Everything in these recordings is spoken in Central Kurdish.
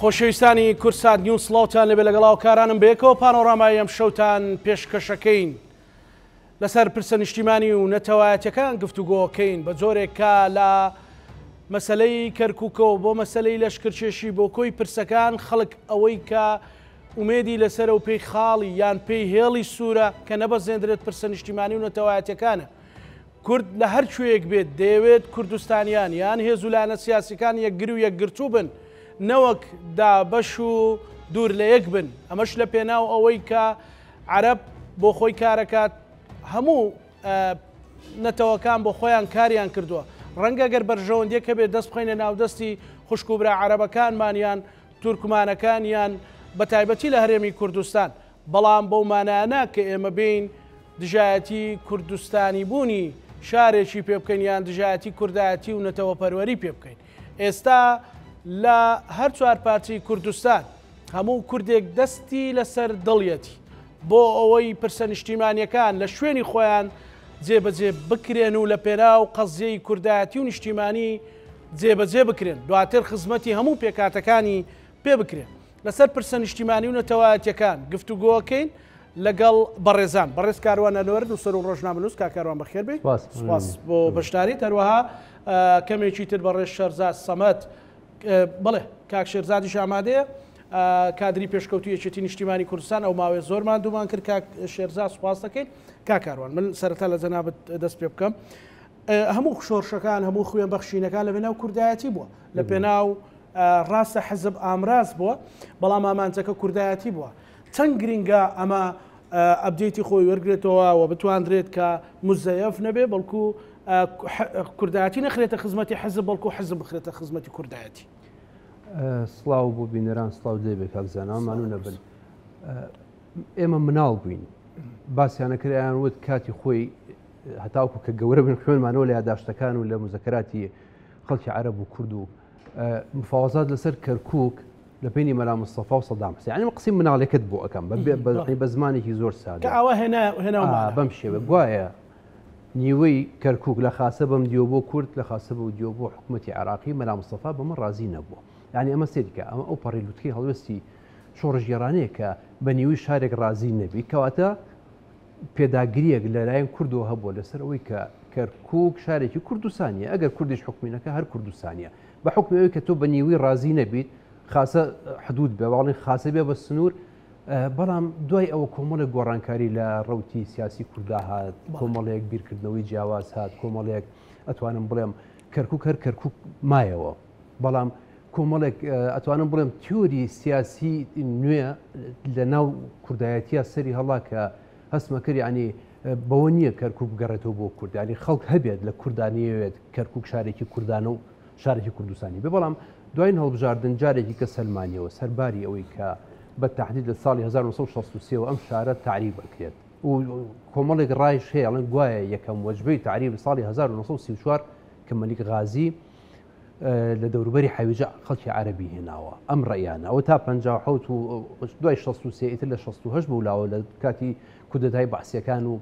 خۆشەویستانی کورسات نیو سڵاوتان لەبێ لەگەڵاو کارانم بێکەوە پانۆڕامای ئەم شەوتان پێشکەشەکەین لەسەر پرسە نیشتیمانی و نەتەوایەتەکان گفتوگۆکەین بە جۆرێکە لە مەسلەی کەرکووکەوە بۆ مەسلەی لەشکرچێشی بۆ کۆی پرسەکان خەڵک ئەوەی کە ئومێدی لەسەر و پێی خاڵی یان پێی هێڵی سوورە کە نەبەزێنرێت پرسە نیشتیمانی و نەتەوایەتەکانە. کورد لە هەر کوێیەک بێت دەیەوێت کوردستانیان یان هێزولانە سیاسیەکان یەکگر و یەکگرتوو بن نەوەک دابەش و دوور لە یەک بن. ئەمەش لە پێناو ئەوەی کە عەرەب بۆ خۆی کارەکات هەموو نەتەوەکان بۆ خۆیان کاریان کردووە. ڕەنگە گەر بەرژەوەندێکە بێت دەست بخەینە ناودەستی خوشکوبرا عەرەبەکانمان تورکمانەکان یان بە تایبەتی لە هەرێمی کوردستان، بەڵام بەو مانایانە کە ئێمە بین دژایەتی کوردستانی بوونی شارێکی پێ بکەین یان دژایەتی کوردایەتی و نەتەوەپەروەری پێ بکەین. ئێستا لە هەر چوار پارچەی کوردستان هەموو کوردێک دەستی لەسەر دڵیەتی بۆ ئەوەی پرسە نیشتیمانیەکان لە شوێنی خۆیان جێبەجێ بکرێن و لە پێناو قەزیەی کوردایەتی و نیشتیمانی جێبەجێ بکرێن، دواتر خزمەتی هەموو پێکاتەکانی پێ بکرێن. لەسەر پرسە نیشتیمانی و نەتەوایەتیەکان گفتوگۆکەین لەگەڵ بەڕێزان بەڕێز کاروان ئەنوەر و سەر و ڕۆژنامەنووس کاکاروان بەخێر بێت. سپاس بۆ بەشداریت. هەروەها کەمێکی تر بەڕێز شەرزاد سەمەد. بڵێ کاک شێرزادیش ئامادەیە، کادری پێشکەوتی یەکێتی نیشتیمانی کوردستان. ئەو ماوەیە زۆرمان دوومان کرد کاک شێرزاد سوپاس دەکەین. کاکاروان من سەرەتا لە جەنابەت دەست پێ بکەم. هەموو شۆڕشەکان هەموو خوێن بەخشینەکان لە پێناو کوردایەتی بووە، لە پێناو ڕاستە حزب ئامراز بووە، بەڵام ئامانجەکە کوردایەتی بووە. چەند گرنگە ئەمە ئەبدێتی خۆی وەرگێتەوە و بتواندرێت کە مزەیەف نەبێ، بەڵکو کوردایەتی نەخرێتە خزمەتی حزب، بەڵکو حزب بخرێتە خزمەتی کوردایەتی. سڵاو بۆ بینەران، سڵاو دەبێت کاکزانامانو نەبن. ئێمە مناڵ بووین، باسییانەکریان وت کاتی خۆی هەتاوکو کە گەورە بن خوێنمانەوە لە یاداشتەکان و لە مزەکەراتی خەڵکی عەرەب و کورد و مفاوەزات لەسەر کەرکووک لە بینی مەلا مستەفا و سەدام حوسێن. یعنی قسەی مناڵێکت بۆ ئەەکەم بە زمانێکی زۆر سادە بەم شێوە گوایە نیوەی کەرکووک لە خاسە بەم دیۆ بۆ کورد لە خاسە بە دیۆ بۆ حکوومەتی عێراقی مەلا مستەفا بەمە ڕازی نەبووە. یعنی ئەمە سێدیکە ئەمە ئەو پەڕی لوتکەی هەڵوێستی شۆڕژگێڕانەیە کە بە نیوی شارێک ڕازی نەبی، کەواتە پێداگریەک لەلایەن کوردەوە هەبووە لەسەر ئەوەی کە کەرکووک شارێکی کوردستانیە، ئەگەر کوردیش حکومینەکە هەر کوردستانیە، بە حکمی ئەوەی کە تۆ بە نیوی ڕازی نەبیت خاسە حدود بێ، باڵی خاسە بێ بە سنوور. بەڵام دوای ئەوە کۆمەڵێک گۆڕانکاری لە ڕەوتی سیاسی کووردا هات، کۆمەڵەیەک بیرکردنەوەی جیاواز هات، کۆمەڵێک ئەتوانم بڵێم کەرکووک هەر کەرکووک مایەوە، بەڵام کۆمەڵێک ئەتوانم بڵێم تیۆری سیاسی نوێ لە ناو کوردایەتیە سەری هەڵا کە هەستمەکەری ینی بەوە نییە کەرکووک بگەڕێتەوە بۆ کورد، ینی خەڵک هەبێت لە کوردانیەوێت کەرکووک شارێکی کوردانە و شارێکی کوردستانی بێ. بەڵام دوای هەڵبژاردن جارێکی کە سەلمانیەوە سەرباری ئەوەی کە بە تهدید لە ساڵی 1963 ئەم شارە تعریب بکرێت و کۆمەڵێک ڕایش هەیە ئەڵێن گوایە یەکەم وەجبەی تعریب ساڵی 1934 کە مەلیک غازی لە دەوروبەری حەویجە خەڵکی عەرەبی هێناوە. ئەم ڕێیانە ئەوە تا 57 و دوای 63 ئیتر لە 68 بوولاوە لە کاتی کودەتای بەعسیەکان و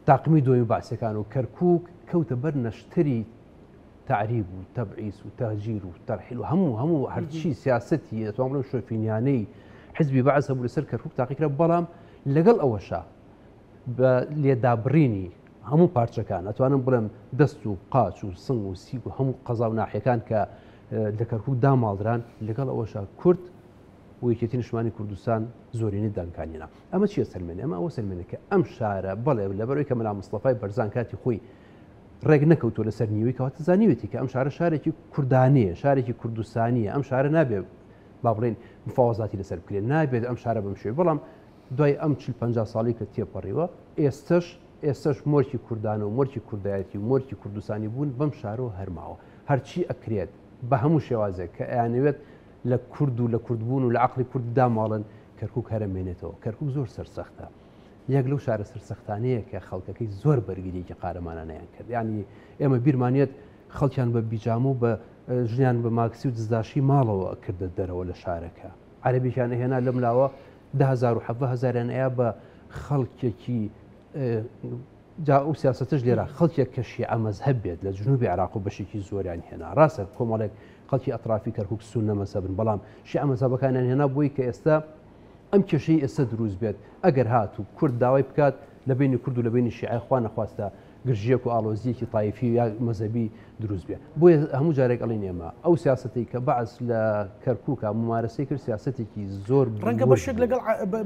تاقمی دومی بەعسیەکان و کەرکووک کەوتە بەر نەشتری تعریب و تەبعیس و تەهجیر و تەرحیل و هەموو هەرچی سیاسەتی ئەتوان بڵێم شۆفینیانەی حزبی بەعس هەبوو لەسەر کەرکووک تاقیکرا. بەڵام لەگەڵ ئەوەشە بە لێدابڕینی هەموو پارچەکان ئەتوانم بڵێم دەست و قاچ و سنگ و سیگ و هەموو قەزا و ناحیەکان کە لە کەرکووک داماڵدران لەگەڵ ئەوەشە کورد و یەکێتی نیشتیمانی کوردستان زۆرینەی دانکانینا. ئەمە چیە سەرمێنێ؟ ئەمە ئەوە سەرمێنێ کە ئەم شارە بەڵێ لەبەرەوەی کە مەلا مستەفای بەرزان کاتی خۆی ڕێک نەکەوتۆ لەسەر نیوەی کەواتە زانیوێتی کە ئەم شارە شارێکی کوردانەیە، شارێکی کوردستانیە، ئەم شارە نابێت با بڵێن مفاوەزاتی لەسەر بکرێن، نابێت ئەم شارە بەم شێوەیە. بەڵام دوای ئەم 40-50 ساڵی کە تێپەڕیوە ئێستش مۆرکی کوردانە و مۆرکی کوردایەتی و مۆرکی کوردستانی بوون بەم شارەوە هەرماوە. هەرچی ئەکرێت بە هەموو شێوازێک کە ئەیانەوێت لە کورد و لە کوردبوون و لە عەقڵی کورد داماڵن کەرکووک هەرمێنێتەوە. کەرکووک زۆر سەرسەختە، یەک لەو شارە سەرسەختانەیە کە خەڵکەکەی زۆر بەرگریەکی قارەمانانەیان کرد. یعنی ئێمە بیرمانێت خەڵکیان بە بیجام و بە ژیان بە ماکسی و دزداشی ماڵەوە کردە دەرەوە لە شارەکە. عەرەبییان هێنا لەم لاوە 10,000 ئەیە بە خەڵکێکی جا ئەو سیاستش لێرە خەڵکێک کە شیعە مەزهەب بێت لە جنوبی عێراق و بەشێکی زۆریان هێنا. ڕاستە کۆمەڵێک خەڵکی ئەطرافی کەرکووک سونە مەزهبن بەڵام شیعە مەزهبەکانیان هێنا بۆی کە ئێستا ئەم کێشەی ئێستا دروست بێت ئەگەر هاتوو کورد داوای بکات لە بینی کورد و لە بینی شیعە خوا نەخواستە گرژیەک و ئاڵۆزیەکی تایفی یا مەزەبی دروست بێت بۆیە هەموو جارێک ئەڵێن ئێمە ئەو سیاسەتی کە بەعس لە کەرکووکە ممارەسەی کرد سیاسەتێکی زۆر ڕەنگە بەشێک لەگەڵ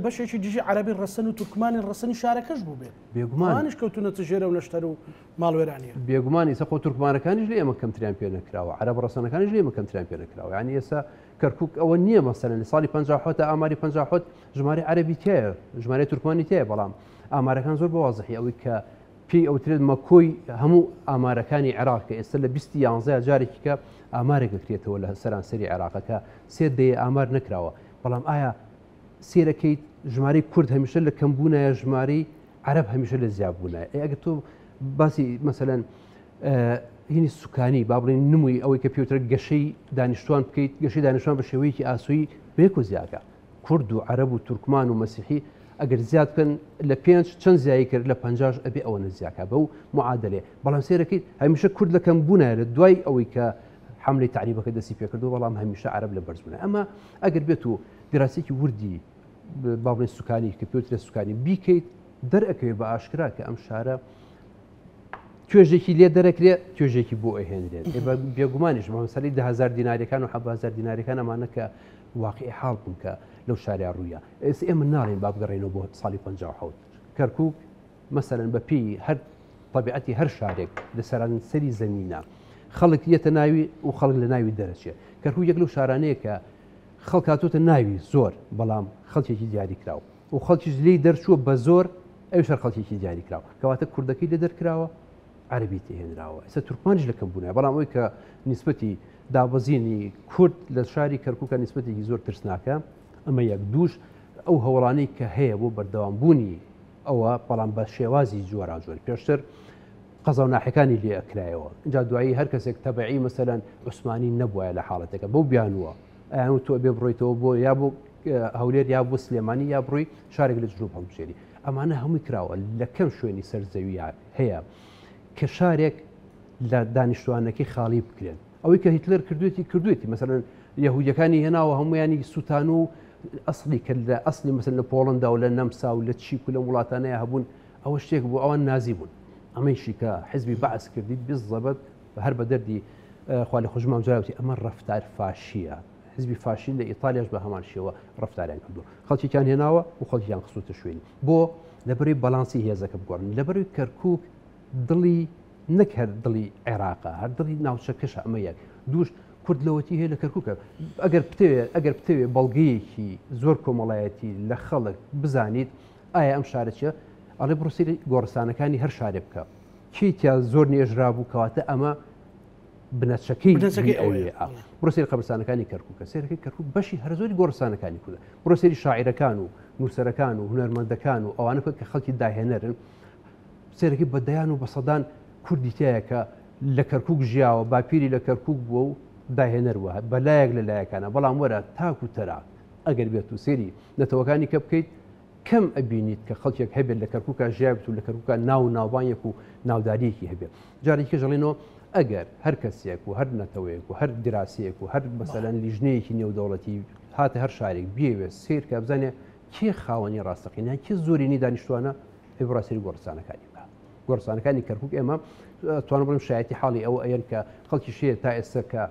بەشێکی دیژی عەرەبی ڕەسەن و تورکمانی ڕەسەنی شارەکەش بوو بێت بێگومانیش کەوتونەتە ژێرە و نەشتەر و ماڵوێرانیە بێگومانی سەخۆ تورکمانەکانیش لە ئێمە کەمتریان پێ نەکراوە عەرەب ڕەسەنەکانیش لە ئێمە کەمتریان پێ نەکراوە یعنی ئێستا کەرکووک ئەوە نییە مەسەلەن لە ساڵی 57 ئاماری 57 ژمارە عەرەبی تایە ژمارە تورکمانی تایە بەڵام ئامارەکان زۆر بەوازحی ئەوەی کە پێی ئەوترێت مەکۆی هەموو ئامارەکانی عێراق کە ئێستا لە 11 جارێکی کە ئامارێک دەکرێتەوە لە سەرانسەری عێراقەکە سێ دەیە ئامار نەکراوە بەڵام ئایا سێرەکەیت ژمارەی کورد هەمیشە لە کەمبوونایە ژمارەی عەرەب هەمیشە لە زیاببوونایە ئەگەر تۆ باسی مەسەلەن هینی سوکانی با بڵێن نمووی ئەوەی کە پێوترە گەشەی دانیشتوان بکەیت گەشەی دانیشتوان بە شێوەیەکی ئاسووی بێک و زیاکە کورد و عەرەب و تورکمان و مەسیحی ئەگەر زیاد بکەن لە 5 چەند زیایی کرد لە 50 ئەبێ ئەوە نزیاکە بەو معادلێ بەڵام سێرەکەیت هەمیشە کورد لە کەمبوونایە لە دوای ئەوەی کە حملەی تعریبەکە دەستی پێکردو بەڵام هەمیشە عەرەب لە بەرزبوونە ئەمە ئەگەر بێت و دراسێکی وردی با بڵێن سوکانی کە پێوترێت سوکانی بیکەیت دەرئەکەوێت بە ئاشکرا کە ئەم شارە توێژێکی لێ دەرەکرێت توێژێکی بۆ ئەهێنرێت بێگومانیش مەسەلەی 10,000 دیناریەکان و 7,000 دیناریەکان ئەمانە کە واقعی حاڵ بوون کە لەو شاریا ڕوویە ئێستا ئێمە ناڵێن با بگەڕێنەوە بۆ ساڵی 57 کەرکووک مەسەلەن بە پێی هەر طبیعەتی هەر شارێک لە سەرانسەری زەمینە خەڵک یەتە ناوی و خەڵک لە ناوی دەرەچێت کەرکووک یەک لەو شارانەیە کە خەڵک هاتووەتە ناوی زۆر بەڵام خەڵکێکی دیاری کراوە و خەڵکیش لێی دەرچووە بە زۆر ئەو شەر خەڵکێکی دیاری کراوە کەواتە کوردەکەی لە دەرکراوە عەربی تێهێنراوە ئێستا تورکمانیش لە کەمبوونایە بەڵام ئەوەی کە نیسبەتی دابەزینی کورد لە شاری کەرکووکە نیسبەتێکی زۆر ترسناکە ئەمە یەک دووش ئەو هەوڵانەی کە هەیە بۆ بەردەوامبوونی ئەوە بەڵام بە شێوازی جۆرا جۆر پێشتر قەزا و ناحەکانی لێ ئەکرایەوە اینجا دوایی هەر کەسێک تەبعی مەسەلەن عوسمانی نەبووە لە حاڵەتەکە بەو بیانوە ئەیان تۆ بێ بڕۆیتەوە بۆ یا بۆ هەولێر یا بۆ سلێمانی یا بڕۆی شارێک لە جنوب هەڵبژێری ئەمانە هەمووی کراوە لە کەم شوێنی سەرزەوی هەیە کە شارێک لە دانیشتوانەکەی خاڵی بکرێن ئەوەی کە هیتلەر کردوێتی مەسەلەن یەهودیەکانی هێناوە هەمویانی سووتان و ئەسڵی کە لە ئەسلی مەسەن لە پۆڵندا و لە نەمسا و لە چیک و لە وڵاتانەیە هەبوون ئەوە شتێک بوو ئەوان نازی بوون ئەمەیشی کە حزبی بەعس کردی بزەبەت هەر بە دەردی خوا لە خۆشمام جاوتی ئەمە ڕەفتار فاشیە حزبی فاشی لە ئیتالیاش بە هەمان شێوە ڕەفتاریان کردو خەڵکیان هێناوە و خەڵکیان خسووتە شوێنی بۆ لەبەری بەڵانسی هێزەکە بگۆڕن لەبەروی کەرکووک دڵی نەک هەر دڵی عێراقا هەر دڵی ناوچەکەشە ئەمە یەک دووش کورد لەوەتی هەیە لە کەرکووکە ئەگەر بتەوێت بەڵگەیەکی زۆر کۆمەڵایەتی لە خەڵک بزانیت ئایا ئەم شارەچە ئەڵێ بڕسیری گۆڕستانەکانی هەر شارێ بکە کیتیا زۆر نێژرا بوو کەواتە ئەمە بنەچەکەی ئەوەیە بڕسیری قەبرستانەکانی کەرکووکە سێرەکەی کەرکووک بەشی هەر زۆری گۆڕستانەکانی کوردە بڕسیری شاعیرەکان و نووسەرەکان و هونەرمەندەکان و ئەوانە کە خەڵکی داهێنەرن سێرەکەی بەدەیان و بەسەدان کوردی تایە کە لە کەرکووک ژیاوە باپیری لە کەرکووک بووە و داهێنەروە بەلایەک لە لایەکانە بەڵام وەرە تاک و تەرا ئەگەر بێت و سێری نەتەوەکانی کە بکەیت کەم ئەبینیت کە خەڵکێک هەبێت لە کەرکووکە ژیابێت و لە کەرکووکە ناو ناوبانیەک و ناوداریەکی هەبێت جارێکی ژەڵێنەوە ئەگەر هەر کەسێک و هەر نەتەوەیەک و هەر دراسەیەک و هەر مەسەلەن لیژنەیەکی نێودەوڵەتی هاتە هەر شارێک بێوێت سیر کە بزانێ کێ خاوەنی ڕاستەقینە کێ زۆرینی دانیشتوانە هێبڕاستی گۆڕستانەکانی بکە گۆڕستانەکانی کەرکووک ئێمە توانە بڵێم شایەتی حاڵی ئەوە ئەیەن کە خەڵکی شێ تا ئێستا کە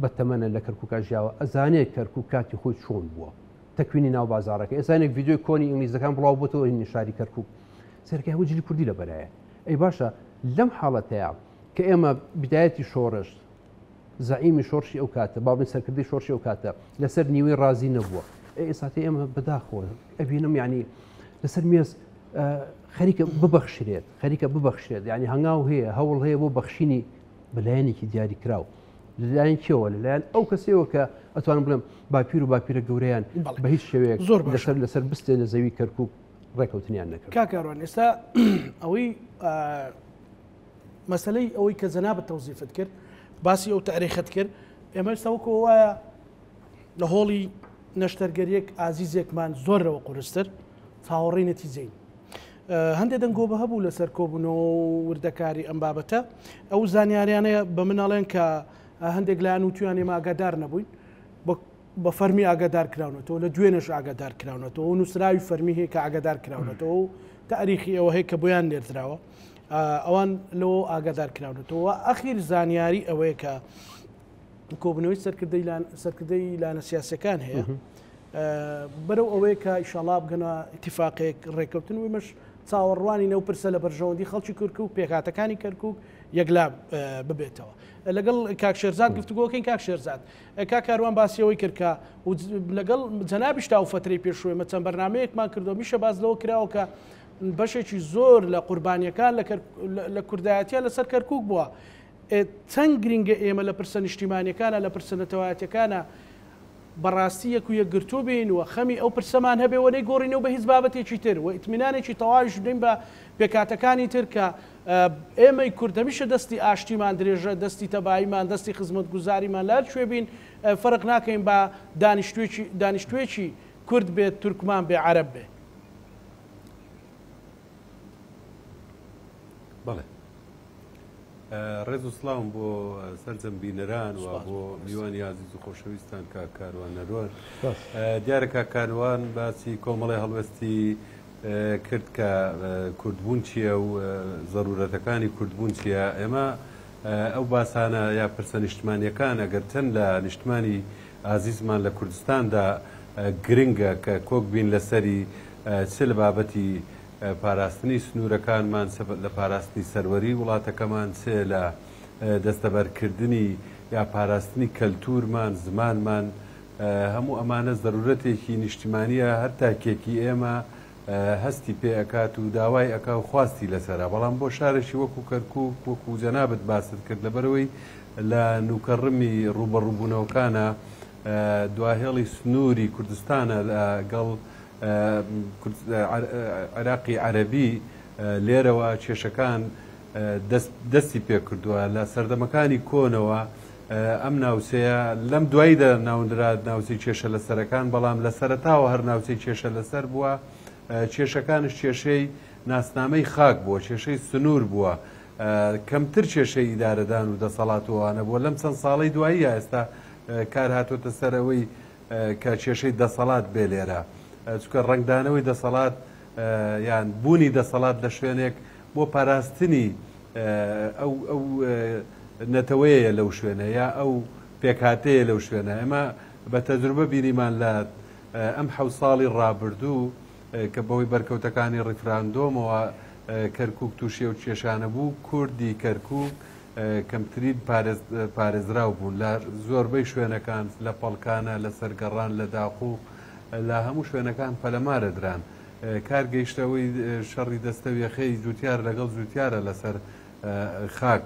بەتەمەنە لە کەرکووکە ژیاوە ئەزانێت کەرکووک کاتی خۆی چۆن بووە تەکوینی ناو بازارەکە ئێسانێک ڤیددیۆی کۆنی ئینگلیزەکان بڵاو بۆتەوە هینی شاری کەرکووک سەرکە هەموو جلی کوردی لەبەرایە ئەی باشە لەم حاڵەتەیە کە ئێمە بدایەتی شۆڕش زعیمی شۆڕشی ئەو کاتە باڵین سەرکردی شۆڕشی ئەو کاتە لەسەر نیوەی ڕازی نەبووە ئێساتی ئێمە بەداخۆ ئەبینم یعنی لەسەر مێز خەریکە ببەخشرێت خەریکە ببەخشێت یعنی هەنگاو هەیە هەوڵ هەیە بۆ بەخشینی بەلایەنێکی دیاری کراو لەلایەن کێوە لەلایەن ئەو کەسەوە کە ئەتوانم بڵێم باپیر و باپیرە گەورەیان بە هیچ شێوەیەک زۆر لەسەر بستێ لە زەوی کەرکووک ڕێکەوتنیان نەکرد کاکەڕوان ئێستا ئەوەی مەسلەی ئەوەی کە جەنابەت تەوزیفت کرد باسی ئەو تاریخەت کرد ئێمە ئێستاوەکەوە وایە لە هۆڵی نەشتەرگەریەک ئازیزێکمان زۆرەوە قورستر چاوەڕێی نەتیجەین هەندێک دەنگۆ بە هەبوو لەسەر کۆبوونەوە وردەکاری ئەم بابەتە ئەو زانیاریانەیە بە مناڵێن کە هەندێک لایەن وتویان ئێمە ئاگادار نەبووین بە فەرمی ئاگادار کراونەتەوە لە دوێنەش ئاگادار کراونەتەوە و نووسراوی فەرمی هەیە کە ئاگادار کراونەتەوە و تاریخی ئەوە هەیە کە بۆیان لێرراوە ئەوان لەوە ئاگادار کراونەتەوە ئەخیر زانیاری ئەوەیە کە کۆبنەوەی سەرکردەی لانە سیاسەکان هەیە بەرەو ئەوەیە کە ئیشەڵا بگەنە ئیتیفاقێک ڕێککەوتن ومەش چاوەڕوانی نەو پرسە لە بەرژەوەندی خەڵکی کورکوک پێکاتەکانی کەرکوک یەکلا ببێتەوە لەگەڵ کاک شێرزاد گفتوگۆکەین کاک شێرزاد کاک کاروان باسیەوەی کردکە و لەگەڵ جەنابی شتا و فترەی پێشوێ مەچەند بەرنامەیەکمان کردو میشە باز لەوە کراوە کە بەشێکی زۆر لە قوربانیەکان لە کوردایەتیان لەسەر کەرکوک بووە چەند گرنگە ئێمە لە پرسە نیشتیمانیەکانە لە پرسە نەتەوایەتەکانە بەڕاستی یەک و یەکگرتوو بین و خەمی ئەو پرسەمان هەبێ وەنەی گۆڕینەوە بە هیچ بابەتێکی تر و ئیتمینانێکی تەواویش بدەین بە پێکاتەکانی تر کە ئێمەی کورد هەمیشە دەستی ئاشتیمان درێژە دەستی تەباییمان دەستی خزمەتگوزاریمان لار کوێ بین فەرق ناکەین بە دانیشتوێکی کورد بێت تورکمان بێ عەرەب بێ. بەڵێ ڕێز و سڵاوم بۆ سەرجەم بینەران و بۆ میوانی عزیز و خۆشەویستان کە کاروان نەروان دیارە کە کاروان باسی کۆمەڵی هەڵوێستی کرد کە کوردبوون چییە و زەرورەتەکانی کوردبوون چییە ئێمە ئەو باسانە یا پرسە نیشتمانیەکان ئەگەر چەند لە نیشتمانی ئازیزمان لە کوردستاندا گرنگە کە کۆک بین لەسەری چ لە بابەتی پاراستنی سنوورەکانمان لە پاراستنی سەروەری وڵاتەکەمان چێ لە دەستەبەرکردنی یا پاراستنی کەلتورمان زمانمان هەموو ئەمانە زەرورەتێکی نیشتیمانیە هەر تاکێکی ئێمە هەستی پێ ئەکات و داوای ئەکا و خواستی لەسەرا بەڵام بۆ شارێکی وەکو کەرکووک وەکو جەنابەت باست کرد لەبەرەوەی لە نوکەڕمی ڕوبەڕووبوونەوەکانە دواهێڵی سنووری کوردستانە لەگەڵ عراقی عەرەبی لێرەوە کێشەکان دەستی پێ کردووە لە سەردەمەکانی کۆنەوە ئەم ناوچەیە لەم دواییدا ناوندرا ناوچەی کێشە لەسەرەکان بەڵام لە سەرەتاوە هەر ناوچەی کێشە لەسەر بووە کێشەکانش کێشەی ناسنامەی خاک بووە کێشەی سنوور بووە کەمتر کێشەی ئیدارەدان و دەسەڵاتوانە بووە لەم چەند ساڵی دوایی ئێستا کار هاتوۆتە سەرەوەی کە کێشەی دەسەڵات بێ لێرە چکە ڕنگدانەوەی دەسەڵات یان بوونی دەسەڵات لە شوێنێک بۆ پاراستنی ئەو نەتەوەیە لەو شوێنە یا ئەو پێکهاتەیە لەو شوێنە ئێمە بە تەجروبە بینیمان لە ئەم حەوت ساڵی ڕابردوو کە بەوەی بەرکەوتەکانی ڕیفراندۆمەوە کەرکووک تووشێ و کێشانە بوو کوردی کەرکووک کەمترین پارێزراو بوون لە زۆربەی شوێنەکان لە پەڵکانە لە سەرگەڕان لە داخوو لە هەموو شوێنەکان پەلەمارە دران کارگەیشتەوەی شەڕی دەستەویەخەی جوتیار لەگەڵ جوتیارە لەسەر خاک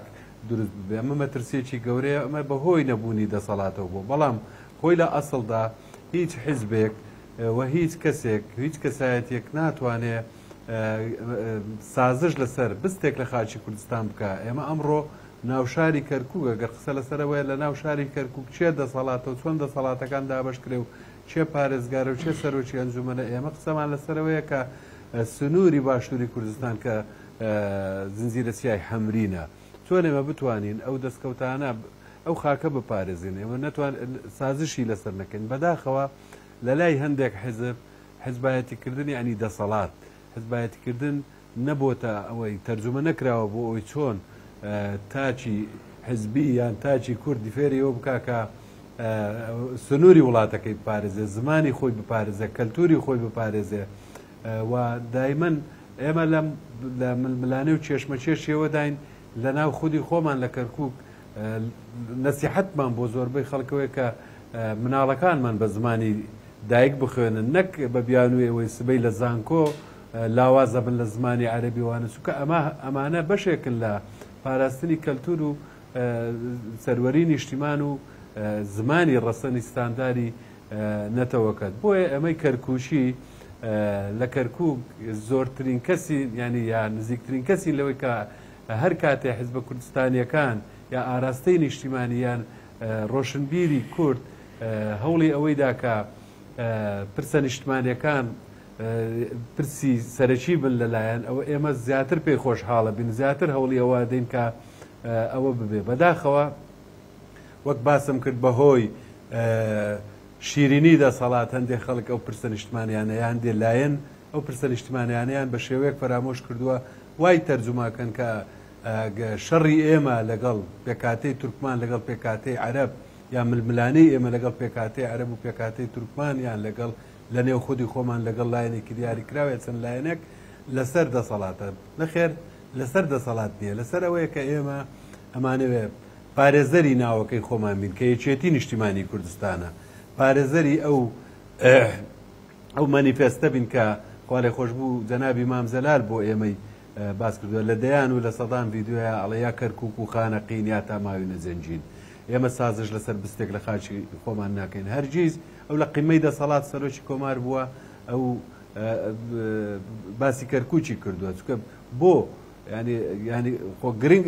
دروست بێ ئەمە مەترسێکی گەورەیە ئەمە بەهۆی نەبوونی دەسەڵاتەوە بوو بەڵام خۆی لە ئەسڵدا هیچ حیزبێک و هیچ کەسێک هیچ کەسایەتێک ناتوانێت سازش لەسەر بستێک لە خاچی کوردستان بکە ئێمە ئەمڕۆ ناوشاری کەرکووک ئەگەر قسە لەسەرەوەی لە ناوشاری کەرکووک چێ دەسەڵاتەوە چۆن دەسەڵاتەکان دابەشکرێ و چێ پارێزگارە و چێ سەرۆکی ئەنجومەنە ئێمە قسەمان لەسەرەوەیە کە سنووری باشووری کوردستان کە زنجیرە سیای حەمرینە چۆن ئێمە بتوانین ئەو دەستکەوتانە ئەو خاکە بپارێزین ئێمە نەتوان سازشی لەسەر نەکەین بەداخەوە لە لای هەندێک حزب حزبایەتیکردنی ئەنی دەسەڵات حزبایەتیکردن نەبووتە ئەوەی تەرجمە نەکراوە بۆ ئەوی چۆن تاچی حزبی یان تاچی کوردی فێری ئەوە بکا کە سنووری وڵاتەکەی بپارێزێ زمانی خۆی بپارێزێ کەلتوری خۆی بپارێزێ و دایمەن ئێمە لە ململانێ و چێشمە چێشیەوە داین لە ناو خودی خۆمان لە کەرکووک نەسیحەتمان بۆ زۆربەی خەڵکەوەی کە مناڵەکانمان بە زمانی دایک بخوێنن نەک بە بیانوی ئەوەی سبەی لە زانکۆ لاوازە بن لە زمانی عەرەبی وانە چونکە ئەمانە بەشێکن لە پاراستنی کەلتور و سەروەری نیشتیمان و زمانی ڕەسەنی ستانداری نەتەوەکەت بۆیە ئەمەی کەرکووشی لە کەرکووک زۆرترین کەسی ینی یا نزیکترین کەسی لەوەی کە هەر کاتێ حیزبە کوردستانیەکان یا ئاراستەی نیشتیمانیان ڕۆشنبیری کورد هەوڵی ئەوەیدا کە پرسە نیشتیمانیەکان پرسی سەرەکی بن لەلایەن ئەوە ئێمە زیاتر پێی خۆشحاڵە بین زیاتر هەوڵی ئەوە دەین کە ئەوە ببێ بەداخەوە وەک باسم کرد بەهۆی شیرینی دەسەڵات هەندێک خەڵک ئەو پرسە نیشتمانیانەیان دێ لایەن ئەو پرسە نیشتمانیانیان بە شێوەیەک فەرامۆش کردووە وای تەرجوماکەن کە شەڕی ئێمە لەگەڵ پێکاتەی تورکمان لەگەڵ پێکاتەی عەرەب یا ململانەی ئێمە لەگەڵ پێکاتەی عەرەب و پێکاتەی تورکمان یان لەگەڵ لە نێو خودی خۆمان لەگەڵ لایەنێکی دیاری کراوێت چەند لایەنێک لەسەر دەسەڵاتە نەخێر لەسەر دەسەڵات نییە لەسەر ئەوەیە کە ئێمە ئەمانەوێ پارێزەری ناوەکەی خۆمان بین کە یەکێتی نیشتیمانی کوردستانە پارێزەری ئەو مانیفێستە بین کە خوا لێ خۆش بوو جەنابی مام زەلال بۆ ئێمەی باس کردووە لە دەیان و لە سەدان ڤیددیۆیە ئەڵێ یا کەرکووک و خانەقین یا تاماوی نەزەنجین ئێمە سازش لەسەر بستێک لە خاچی خۆمان ناکەین هەرگیز ئەو لە قیمەی دەسەڵات سەرۆکی کۆمار بووە ئەو باسی کەرکووکی کردووە چکە بۆ ینی خۆ گرنگ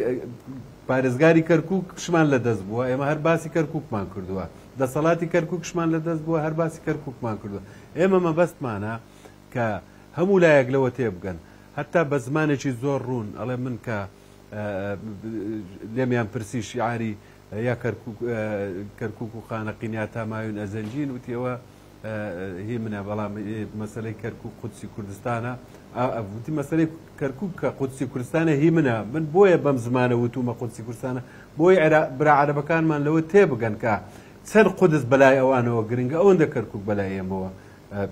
پارێزگاری کەرکووکشمان لە دەست بووە ئێمە هەر باسی کەرکووکمان کردووە دەسەڵاتی کەرکووکشمان لە دەست بووە هەر باسی کەرکووکمان کردووە ئێمە مەبەستمانە کە هەموو لایەک لەوە تێبگەن هەتا بە زمانێکی زۆر ڕوون ئەڵێ من کە لێمیان پرسی شیعاری یا کەرکووک و خانەقین یا تاماوین ئەزەنجین وتیەوە هی منە بەڵام مەسلەی کەرکووک قودسی کوردستانە وتی مەسلەی کەرکووک کە قودسی کوردستانە هی منە من بۆیە بەم زمانە وتومە قودسی کوردستانە بۆی برا عەرەبەکانمان لەوە تێبگەن کە چەند قودس بەلای ئەوانەوە گرنگە ئەوەندە کەرکووک بەلای ئێمەوە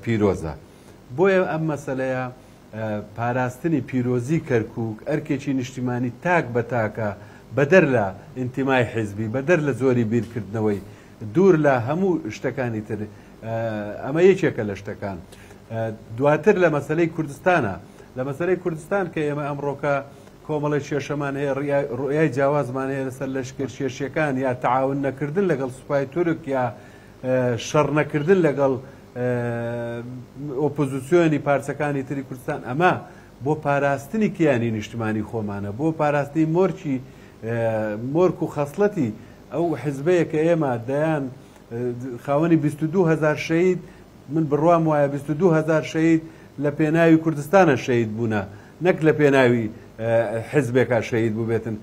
پیرۆزە بۆیە ئەم مەسەلەیە پاراستنی پیرۆزی کەرکووک ئەرکێکی نیشتیمانی تاک بە تاکە بەدەر لە ئینتیمای حیزبی بەدەر لە زۆری بیرکردنەوەی دوور لە هەموو شتەکانی تر ئەمە یەکێکە لە شتەکان دواتر لە مەسلەی کوردستانە لە مەسلەی کوردستان کە ئێمە ئەمڕۆکە کۆمەڵی کێشەمان هەیە ڕوئای جیاوازمان هەیە لەسەر لەشکر کێشیەکان یا تەعاون نەکردن لەگەڵ سوپای تورک یا شەڕ نەکردن لەگەڵ ئۆپۆزیسیۆنی پارچەکانی تری کوردستان ئەمە بۆ پاراستنی کیانی نیشتمانی خۆمانە بۆ پاراستنی مۆرک و خەسڵەتی ئەو حیزبەیە کە ئێمە دەیان خاوەنی 22,000 شەهید من بڕوام وایە 22,000 شەهید لە پێناوی کوردستانە شەهید بوونە نەک لە پێناوی حیزبێکە شەهید بوو بێتن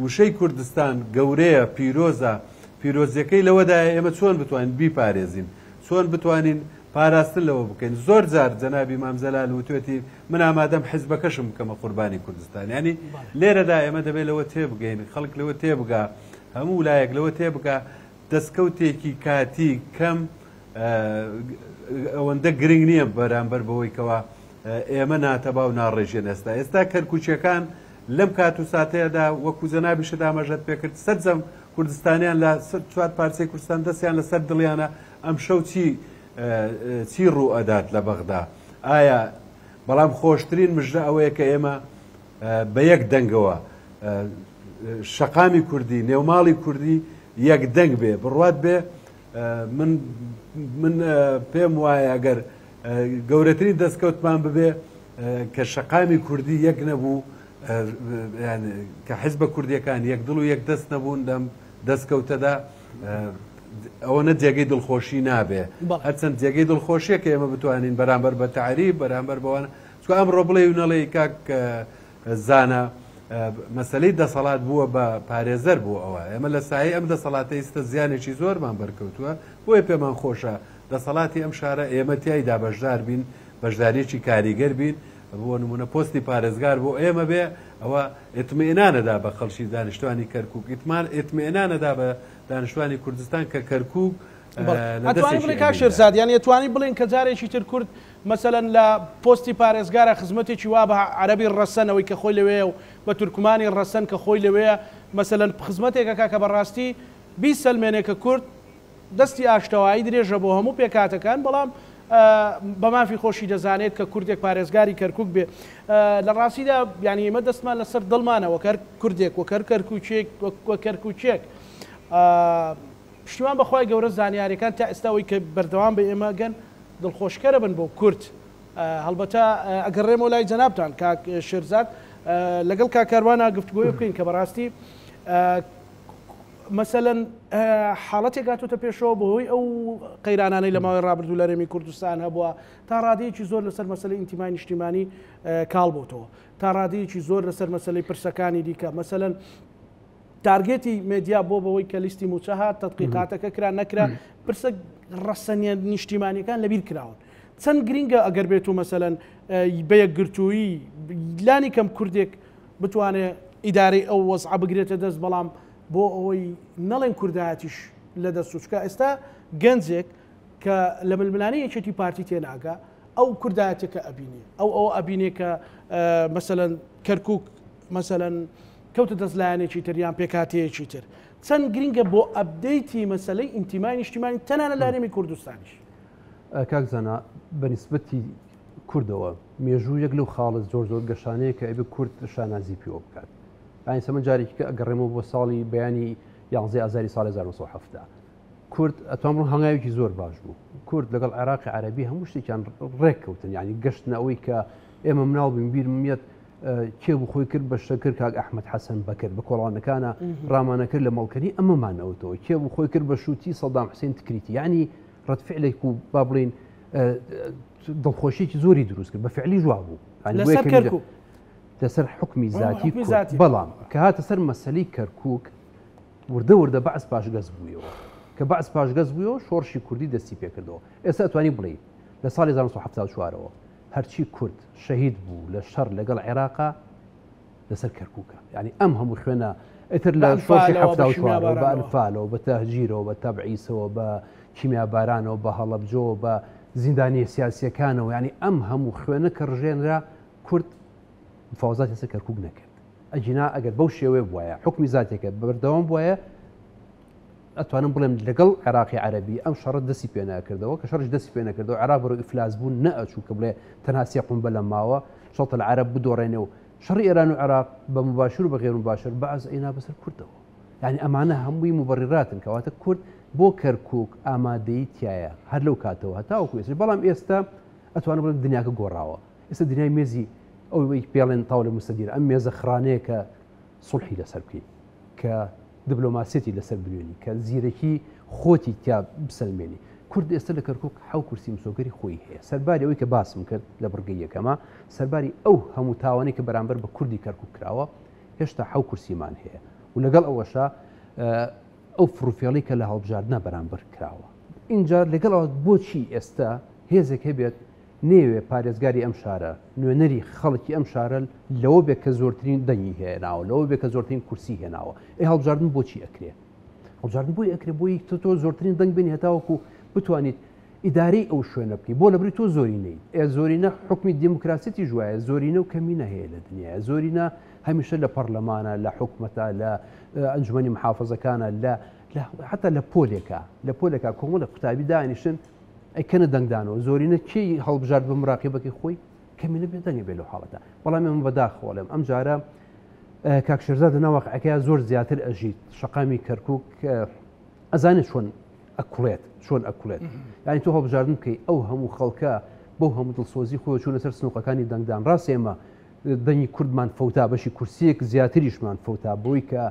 وشەی کوردستان گەورەیە پیرۆزە پیرۆزیەکەی لەوەدایە ئێمە چۆن بتوانین بیپارێزین چۆن بتوانین پاراستن لەوە بکەین زۆر جار جەنابی مام زەلال وتوێتی من ئامادەم حیزبەکەشم بکەمە قوربانی کوردستان ینی لێرەدا ئێمە دەبێت لەوە تێبگەین خەڵک لەوە تێبگا هەموو لایەک لەوە تێبگا دەستکەوتێکی کاتی کەم ئەوەندە گرنگ نییە بەرامبەر بەوەی کەوە ئێمە ناتەبا و ناڕێژێن ئێستا کەرکووچەکان لەم کات و ساتەیەدا وەکو جەنابی شەدامەژەت پێکرد سەرجەم کوردستانیان لە چوار پارچەی کوردستان دەستیان لەسەر دڵیانە ئەم شەو چی ڕوو ئەدات لە بەغدا ئایا بەڵام خۆشترین مژدە ئەوەیە کە ئێمە بە یەک دەنگەوە شەقامی کوردی نێوماڵی کوردی یەک دەنگ بێ بڕوات بێ من پێم وایە ئەگەر گەورەترین دەستکەوتمان ببێ کە شەقامی کوردی یەک نەبوو کە حیزبە کوردیەکان یەک دڵ و یەک دەست نەبوون لەم دەستکەوتەدا ئەوە نە جێگەی دڵخۆشی نابێ هەرچەند جێگەی دڵخۆشیە کە ئێمە بتوانین بەرامبەر بە تعریب بەرامبەر بەوانە چکە ئەمڕۆ بڵێ و نەڵێ کاک زانە مەسلەی دەسەڵات بووە بە پارێزەر بوو ئەوە ئێمە لە سایە ئەم دەسەڵاتە ئێستا زیانێکی زۆرمان بەرکەوتووە بۆیە پێمان خۆشە دەسەڵاتی ئەم شارە ئێمە تیایدا بەشدار بین بەشداریی کاریگەر بین بۆ نمونە پۆستی پارێزگار بۆ ئێمە بێ ئەوە ئێتمێنانەدا بە خەڵکی دانیشتوانی کەرکووک ئێتمێنانەدا بە دانیشتوانی کوردستان کە کەرکووک ئەتوانین بڵێن کاک شێرزاد یان ئەتوانین بڵێن کە جارێکی تر کورد مەسەلەن لە پۆستی پارێزگارە خزمەتێکی وا بە عەرەبی ڕەسەنەوەی کە خۆی لەوەیە و بە تورکمانی ڕەسەن کە خۆی لەوەیە مەسەلەن خزمەتێکە کە بەڕاستی 20 سەلمێنێکە کورد دەستی ئاشتەوایی درێژە بۆ هەموو پێکاتەکان بەڵام بە مافی خۆشی دەزانێت کە کوردێک پارێزگاری کەرکووک بێ لە ڕاستیدا یعنی ئێمە دەستمان لەسەر دڵمانەوە کەر کوردێک وەکەر کەرکووچێک وە کەرکووچێک پشتیوان بەخوای گەورە زانیاریەکان تا ئێستاەوەی کە بەردەوام بە ئێمە گەن دڵخۆشکەرە بن بۆ کورد هەڵبەتە ئەگەڕێمەوە لای جەنابتان کاک شێرزاد لەگەڵ کاکاروانە گفتگۆی بکەین کە بەڕاستی مەسەلەن حاڵەتێک هاتوتە پێشەوە بەهۆی ئەو قەیرانانەی لە ماوەی ڕابردوو لە ڕێمی کوردستان هەبووە تا ڕادەیەکی زۆر لەسەر مەسەلەی ئینتیمای نیشتیمانی کاڵ بۆتەوە تا ڕادەیەکی زۆر لەسەر مەسەلەی پرسەکانی دیکە مەسەلەن تارگێتی مێدیا بۆ بەوەی کە لیستی موچە هات تەدقیقاتەکە کرا نەکرا پرسە ڕەسەنیە نیشتیمانیەکان لەبیر کراون چەند گرینگە ئەگەر بێت و مەسەلەن بە یەکگرتووی لانی کەم کوردێک بتوانێت ئیدارەی ئەو وەزع بگرێتە دەست بەڵام بۆ ئەوەی نەڵێن کوردایەتیش لە دەست سوچکە ئێستا گەنجێک کە لە ململانەی یەکێتی پارتی تێناگا ئەو کوردایەتێکە ئەبینێ ئەو ئەبینێ کە مەسەلەن کەرکووک مەسەلەن کەوتە دەستلایەنێکی تر یان پێکاتەیەکی تر چەند گرینگە بۆ ئەبدەیتی مەسەلەی ئینتیمای نیشتیمانی تەنانە لە هەرێمی کوردستانیش کاک زانا بەنسبەتی کوردەوە مێژوو یەک لەو خاڵت زۆر گەشانەیە کە ئەبێ کورد شانازی پێوە بکات ئاین سەمە جارێکی کە ئەگەڕێمەوە بۆ ساڵی بەیانی 11 ئازاری ساڵی 1970 کورد ئەتوان ڕوو هەنگاوێکی زۆر باش بوو کورد لەگەڵ عێراقی عەرەبی هەموو شتێکیان ڕێککەوتن ینی گەشتنە ئەوەی کە ئێمە مناڵ بین بیرمیت کێبوو خۆی کرد بە شەکر کاک ئەحمەد حەسەن بەکرد بە کۆڵانەکانە ڕامانەکرد لە مەڵکەنی ئەمەمانەوەتەوە کێبوو خۆی کرد بە شووتی سەدام حوسێن تکریتی ینی ڕەتفعلێک و با بڵین دڵخۆشیێکی زۆری دروست کرد بە فعلی جواب بوو لەسەر حکمی ذاتی بەڵام کە هاتە سەر مەسەلەی کەرکووک وردە بەعس پاشگەز بوویەوە کە بەعس پاشگەز بوویەوە شۆڕشی کوردی دەستی پێکردەوە ئێستا ئەتوانی بڵێ لە ساڵی 1970ەوە هەرچی کورد شەهید بوو لە شەڕ لەگەڵ عێراقا لەسەر کەرکووکە ینی ئەم هەموو خوێنە ئیتر لە شۆڕشی 1970 بە ئەنفالەوە بە تەهجیرەوە بە تەبعیسەوە بە کیمیابارانەوە بە هەڵەبجەوە بە زیندانی سیاسیەکانەوە ینی ئەم هەموو خوێنە کە ڕژێنرا کورد مفاوزات لەسەر کەرکووک نەکرد ئەجینا ئەگەر بەو شێوێ بواە حکمی زاتێکە بەردەوام بواە ئەتوانم بڵێم لەگەڵ عێراقی عەرەبی ئەم شەڕ دەستی پێ نەکردەوە کە شەڕش دەستی پێ نەکردەوە عێراق بەرەو ئیفلاس بوون نەئەچوو کە بڵێ تەنها قومبە لە ماوە شەڵتە العەرەب بدۆڕێنێ و شەڕی ئێران و عێراق بە مباشر و بە غێر مباشر بەعز ئەینا بەسەر کوردەوە یعنی ئەمانە هەمووی مبەرراتن کەواتە کورد بۆ کەرکووک ئامادەی تایە هەر لەو کاتەوە هەتاوەکو ێستا بەڵام ئێستا ئەتوانم بڵێم دنیاکە گۆڕاوە ئێستا دنیای مێزی ئەوەی پێڵێن تاولە مستەدیر ئەم مێزە خرانەیە کە سڵحی لەسەر بکەین کە دیبلۆماسیەتی لەسەر بنوێنی کە زیرەکی خۆتی تیا بسەلمێنی کورد ئێستا لە کەرکووک حەو کورسی مسۆگەری خۆی هەیە سەرباری ئەوەی کە باسم کرد لە بڕگەی یەکەمە سەرباری ئەو هەموو تاوانەی کە بەرامبەر بە کوردی کەرکووک کراوە هێشتا حەو کورسیمان هەیە و لەگەڵ ئەوەشە ئەو فڕوفێڵی کە لە هەڵبژاردنە بەرامبەر کراوە اینجا لەگەڵەوە بۆچی ئێستا هێزێک هەبێت نێوێ پارێزگاری ئەم شارە نوێنەری خەڵکی ئەم شارە لەوە بێت کە زۆرترین دەنگی هێناوە لەوە بێت کە زۆرترین کورسی هێناوە ئەی هەڵبژاردن بۆچی ئەکرێ هەڵبژاردن بۆی ئەکرێ بۆی تۆ زۆرترین دەنگ بینی هەتاوەکو بتوانیت ئیدارەی ئەو شوێنە بکەی بۆ لەبری تۆ زۆرینەی زۆرینە حکمی دیموکراسیەتی ژوایە زۆرینە و کەمینە هەیە لە دنیاە زۆرینە هەمیشە لە پەرلەمانە لە حکومەتە لە ئەنجومەنی محافەزەکانە حتا لە پۆلێکە کۆمەڵە قوتابی دانیشن ئەیکەنە دەنگدانەوە زۆرینە کێی هەڵبژارد بە مراقبەکەی خۆی کەمینە بێ دەنگی بێ لەو حاڵەتە بەڵام ئێمە بەداخۆڵێم ئەم جارە کاک شێرزاد ناوەقعەکەیان زۆر زیاتر ئەژیت شەقامی کەرکووک ئەزانێت چۆن ئەکوڵێت یانی تۆ هەڵبژاردن بکەی ئەو هەموو خەڵکە بەو هەموو دڵسۆزی خۆی چوونە سەر سنووقەکانی دەنگدان ڕاست ئێمە دەنگی کوردمان فەوتا بەشی کورسیەک زیاتریشمان فەوتا بۆی کە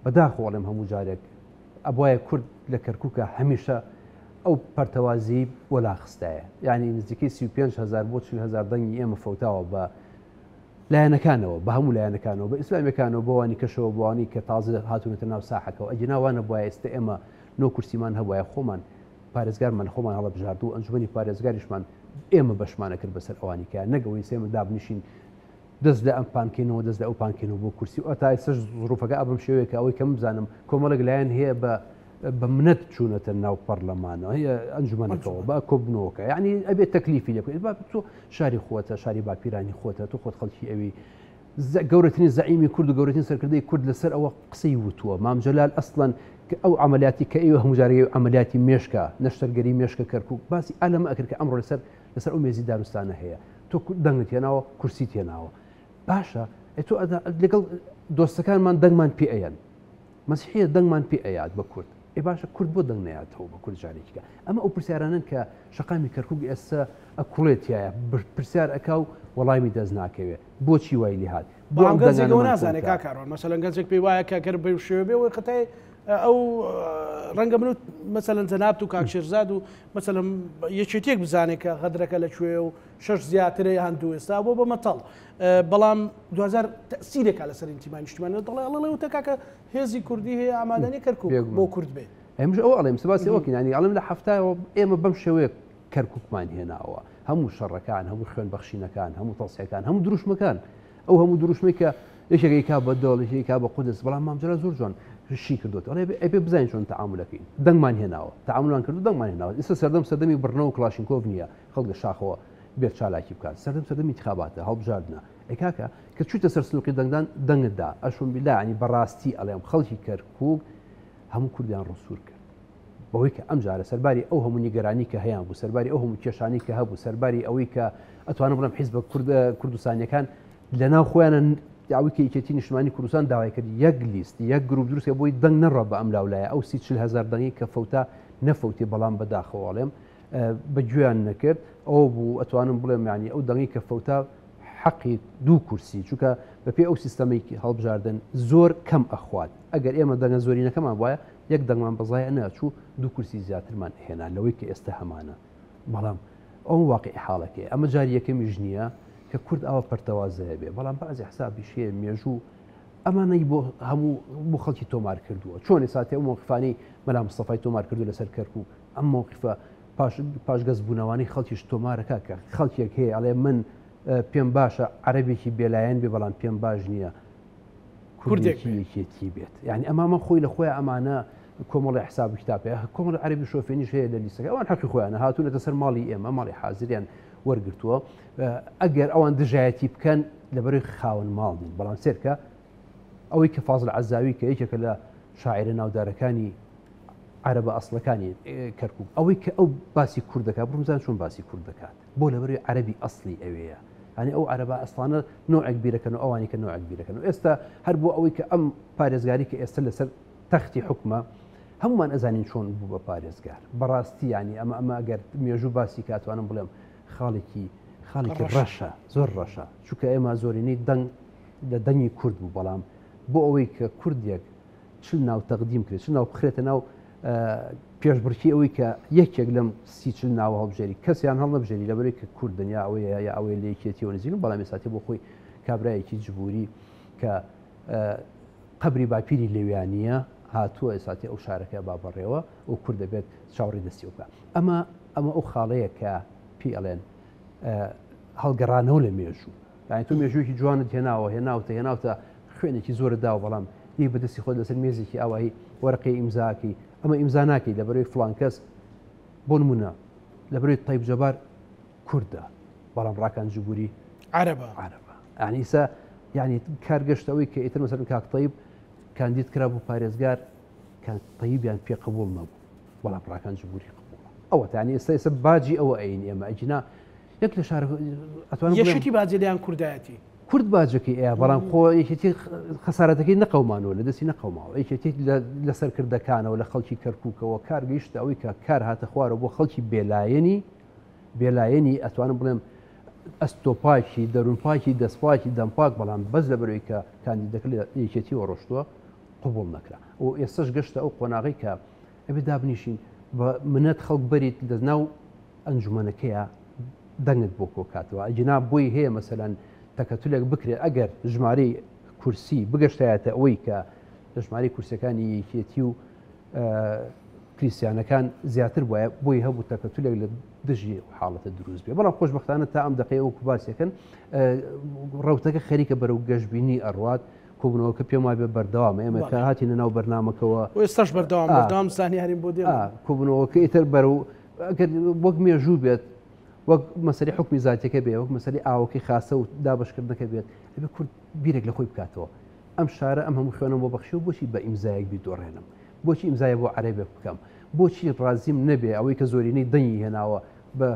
بەداخۆڵێم هەموو جارێک ئەبواە کورد لە کەرکووکە هەمیشە ئەو پەرتەوازی وەلاخستایە یعنی نزیکەی 35,000 بۆ 40,000 دەنگی ئێمە فەوتاوە بە لایەنەکانەوە بە هەموو لایەنەکانەوە بە ئیسلامیەکانەوە بۆوانی کەشەوە بوانی کە تازە هاتوونەتە ناو ساحەکەەوە ئەجناوانە بواە ئێستا ئێمە نۆ کورسیمان هەبواە خۆمان پارێزگارمان خۆمان هەڵبژارد و ئەنجومەنی پارێزگاریشمان ئێمە بەشمانە کرد بەسەر ئەوانی کە نەگەوەی سێمە دابنیشین دەست لە ئەم پانکێنەوە دەست لە ئەو پانکێنەوە بۆ کورسی و ئەتا سەر ڕوفەکە ئەبم شێوەیەکە ئەوەی کەم بزانم کۆمەڵێک لایەن هەیە بە منەت چوونەتە ناو پەرلەمانەوە هەیە ئەنجومەنەکەەوە بە کۆبنەوەکە یعنی ئەبێت تەکلیفی لێکوێت با تۆ شاری خۆتە شاری باپیرانی خۆتە تۆ خۆت خەڵکی ئەوی گەورەترین زعیمی کورد و گەورەترین سەرکردەی کورد لەسەر ئەوە قسەی وتووە مام جەلال ئەسڵەن ئەو عملیاتی کە ئێوە هەمووجارەیە عملیاتی مێشکە نەشتەرگەری مێشکە کەرکووک باسی ئالەمە ئەکرد کە ئەمڕۆ لەسەر ئەو مێزی دارستانە هەیە تۆ دەنگت هێناوە کورسی تێناوە باشە تۆ لەگەڵ دۆستەکانمان دەنگمان پێ ئەیەن مەسیحیە دەنگمان پێ ئەیات بە کورد ئێ باشە کورد بۆ دەنگ نەیاتەوە بە کورد جارێکیکە ئەمە ئەو پرسیارانن کە شەقامی کەرکووک ئێستا ئەکوڵێتیایە پرسیار ئەکا و وەڵامی دەست ناکەوێت بۆچی وای لێ هات بەڵام گەنجێکەوە نازانێت کا کاڕۆن مەسەلەن گەنجێک پێی وایە کاکەر بە شێوە بێ وەی قەتای ئەو ڕەنگە من مەسەلەن جەنابت و کاکشێرزاد و مەسەلەن یەکێتێک بزانێت کە غەدرەکە لەکوێ و 6 زیاترەیە هەندوو ئێستا بۆ بە مەتەڵ بەڵام 2000 تەسیرێکا لەسەر ئینتیمای نیشتیمانی دەڵێ ئەڵێ کاکە هێزی کوردی هەیە ئامادەنی کەرکووک بۆ کورد بێ ئەمش ئەو ئەڵێم سباسی ئەوکینانی ئەڵم لە هەفتایەوە ئێمە بەم شێوەیە کەرکووکمان هێناوە هەموو شەڕەکان هەموو خوێن بەخشینەکان هەموو تەڵسیەکان هەموو دروشمەکان ئەو هەموو دروشمی کە یەکێکی کا بە دۆڵ یەکێکا بە قودس بەڵام مامجرە زۆر جوان شی کردوت ئەبێ بزانین چۆن تەعاملەکەین دەنگمان هێناوە تەعاملمان کردو دەنگمان هێناوە ئێستا سەردەمی بڕنەوە کلاشینکۆڤ نییە خەڵک لە شاخەوە بێت چالاکی بکات سەردەمی انتخاباتە هەڵبژاردنە ئێکاکە کە چوویتە سەر سنووقی دەنگدان دەنگتدا ئەشون بیلا ینی بەڕاستی ئەڵێم خەڵکی کەرکووک هەموو کوردیان ڕسوور کرد بەوەی کە ئەم جارە سەرباری ئەو هەموو نیگەرانی کە هەیەیان بوو سەرباری ئەو هەموو کێشانی کە هەبوو سەرباری ئەوەی کە ئەتوانم بڵم حیزب کوردستانیەکان لەناو خۆیانە داویکە یەکێتی نیشتمانی کوردستان داوای کرد یەک لیست یەک گروپ دروستکە بۆی دەنگ نەڕە بە ئەم لاولایە ئەو 40,000 دەنگی کە فەوتا نەفەوتی بەڵام بەداخەوەڵێم بەگوێیان نەکرد ئەو بوو ئەتوانم بڵێم ینی ئەو دەنگی کە فەوتا حەقی دوو کورسی چونکە بەپێ ئەو سیستەمێکی هەڵبژاردن زۆر کەم ئەخوات ئەگەر ئێمە دەنگە زۆرینەکەمان وایە یەک دەنگمان بەزایە ناچوو دوو کورسی زیاترمان هێنا لەوەی کە ئێستا هەمانە بەڵام ئەو واقعی حاڵەکەی ئەمە جاری یەکەمیش نییە کە کورد ئەوە پەرتەوازەیە بێ بەڵام بەعزی حسابی شێ مێژوو ئەمانەی بۆ هەموو بۆ خەڵکی تۆمار کردووە چۆن ساتی ئەو موقفانی مەلا مستەفای تۆمار کردو لەسەر کەرکووک ئەم موقفە پاشگەز بوونەوەی خەڵکیش تۆمارەکە کە خەڵکێک هەیە ئەڵێ من پێم باشە عەرەبێکی بێلایەن بێ بەڵام پێم باش نییە کوردێکی یەکێتی بێت یعنی ئەمامە خۆی لە خۆی ئەمانە کۆمەڵی حساب کتابێ کۆمەڵی عەربی شۆفێنیش هەیە لە لیستەکە ئەوان حەقی خۆیانە هاتوونەتە سەر ماڵی ئێمە ماڵی حازریان وەرگرتووە ئەگەر ئەوان دژایەتی بکەن لەبەروی خاوەن ماڵین بەڵام سێرکە ئەوەی کە فازڵ عەزاوی کە یەکێکە لە شاعرە ناودارەکانی عەرەبە ئەسڵەکانی کەرکووک ئەوەی کە ئەو باسی کورد دەکات بڕمزان چۆن باسی کورد دەکات بۆ لەبەروی عەرەبی ئەسڵی ئەوەیە ینی ئەو عەرەبە ئەسڵانە نوعێک بیرەکەن و ئەوانی کە نوعێک بیرەکەن و ئێستا هەر بۆ ئەوەی کە ئەم پارێزگاری کە ئێستا لەسەر تەختی حکومە هەمومان ئەزانین چۆن بوو بە پارێزگار بەڕاستی ینی ئەمە ئەگەر مێژوو باسی کاتوانم بڵێم خاڵێکی ڕەشە زۆر ڕەشە چونکە ئێمە زۆرینەی دەنگ لە دەنگی کورد بوو بەڵام بۆ ئەوەی کە کوردێک چل ناو تەقدیم کرێت چ ناو بخرێتە ناو پێشبڕکی ئەوەی کە یەکێک لەم 30 ناوە هەڵبژێری کەسیان هەڵ نەبژێری لەبەرەی کە کورد دنیا ئەوەیە یا ئەوەی لە یەکێتیەوە نزیکن بەڵام ێساتی بۆ خۆی کابرایەکی جبووری کە قەبری باپیری لێویانیە هاتووە ئێساتی ئەو شارەکە بابڕێەوە و کورد دەبێت چاوەڕی دەستی بکە ئەمە ئەو خاڵەیە کە پی ئەڵێن هەڵگەڕانەوە لە مێژوو یانی تۆ مێژوویەکی جوانت هێناوتە خوێنێکی زۆرت داوە بەڵام هی بەدەستی خۆت لەسەر مێزێکی ئاوایی وەرەقەی ئیمزاکی ئەمە ئیمزا ناکەی لەبەرەوەی فڵان کەس بۆ نمونە لەبەرەوەی تایب جەبار کووردە بەڵام ڕاکان جبووری عەرەبە ینی ئیسا ینی کارگەشتەوەی کە ئیتر مەسەر کاک تەیب کاندید کرا بۆ پارێزگار کان تەیبیان پێ قبوڵ نەبوو بەڵام ڕاکان جبووری قبوڵ ئەوە تانی ئێستا باجی ئەوە ئەین ئێمە ئەجنا یەک لە شار یەشتی باجی لیان کوردایەتی کورد باجەکەی ئەیە بەڵام خۆ یەکێتی خەسارەتەکەی نەقەومانەوە لە دەستی نەقەوماوە یەکێتی لەسەر کردەکانەوە لە خەڵکی کەرکووکەوە کارگەیشتە ئەوەی کە کار هاتە خوارە بۆ خەڵکی بێلایەنی ئەتوانم بڵێم ئەستۆپاکی دەروونپاکی دەستپاکی دەمپاک بەڵام بەس لەبەرەوەی کە کاندیدەکە لە یەکێتیەوە ڕۆشتووە قبوڵ نەکرا و ئێستش گەشتە ئەو قۆناغی کە ئەبێ دابنیشین بە منەت خەڵک بەریت لە ناو ئەنجومەنەکەیە دەنگت بۆ کۆکاتەوە ئەجنا بۆی هەیە مەسەلەن تەکەتولێک بکرێت ئەگەر ژمارەی کورسی بگەشتایەتە ئەوەی کە لە ژمارەی کورسەکانی یەکێتی و کریسیانەکان زیاتر وایە بۆی هەبوو تەکەتولێک لە دژی حاڵەتە دروست بێ بەڵام خۆشبەختانە تا ئەم دقەیە وەکو باسیەکەن ڕەوتەکە خەریکە بەرەو گەشتبینی ئەڕوات کۆبوونەوەکە پێم وای بێ بەردەوام ئێمە کە هاتینە ناو بەرنامەکەەوە ئێستاش بەردەوام زانیاریم بۆ دێ کۆبوونەوەکە ئیتر بەرەو وەک مێژوو بێت وەک مەسەری حکمی زاتیەکە بێ وەک مەسەری ئاوەکەی خاسە و دابشکردنەکە بێت ئەبێ کورد بیرێک لە خۆی بکاتەوە ئەم شارە ئەم هەموو خوێنم بۆ بەخشی و بۆچی بە ئیمزایەک بیدۆڕێنم بۆچی ئیمزایە بۆ عەرەبێک بکەم بۆچی ڕازیم نەبێ ئەوەی کە زۆرینەی دەنگی هێناوە بە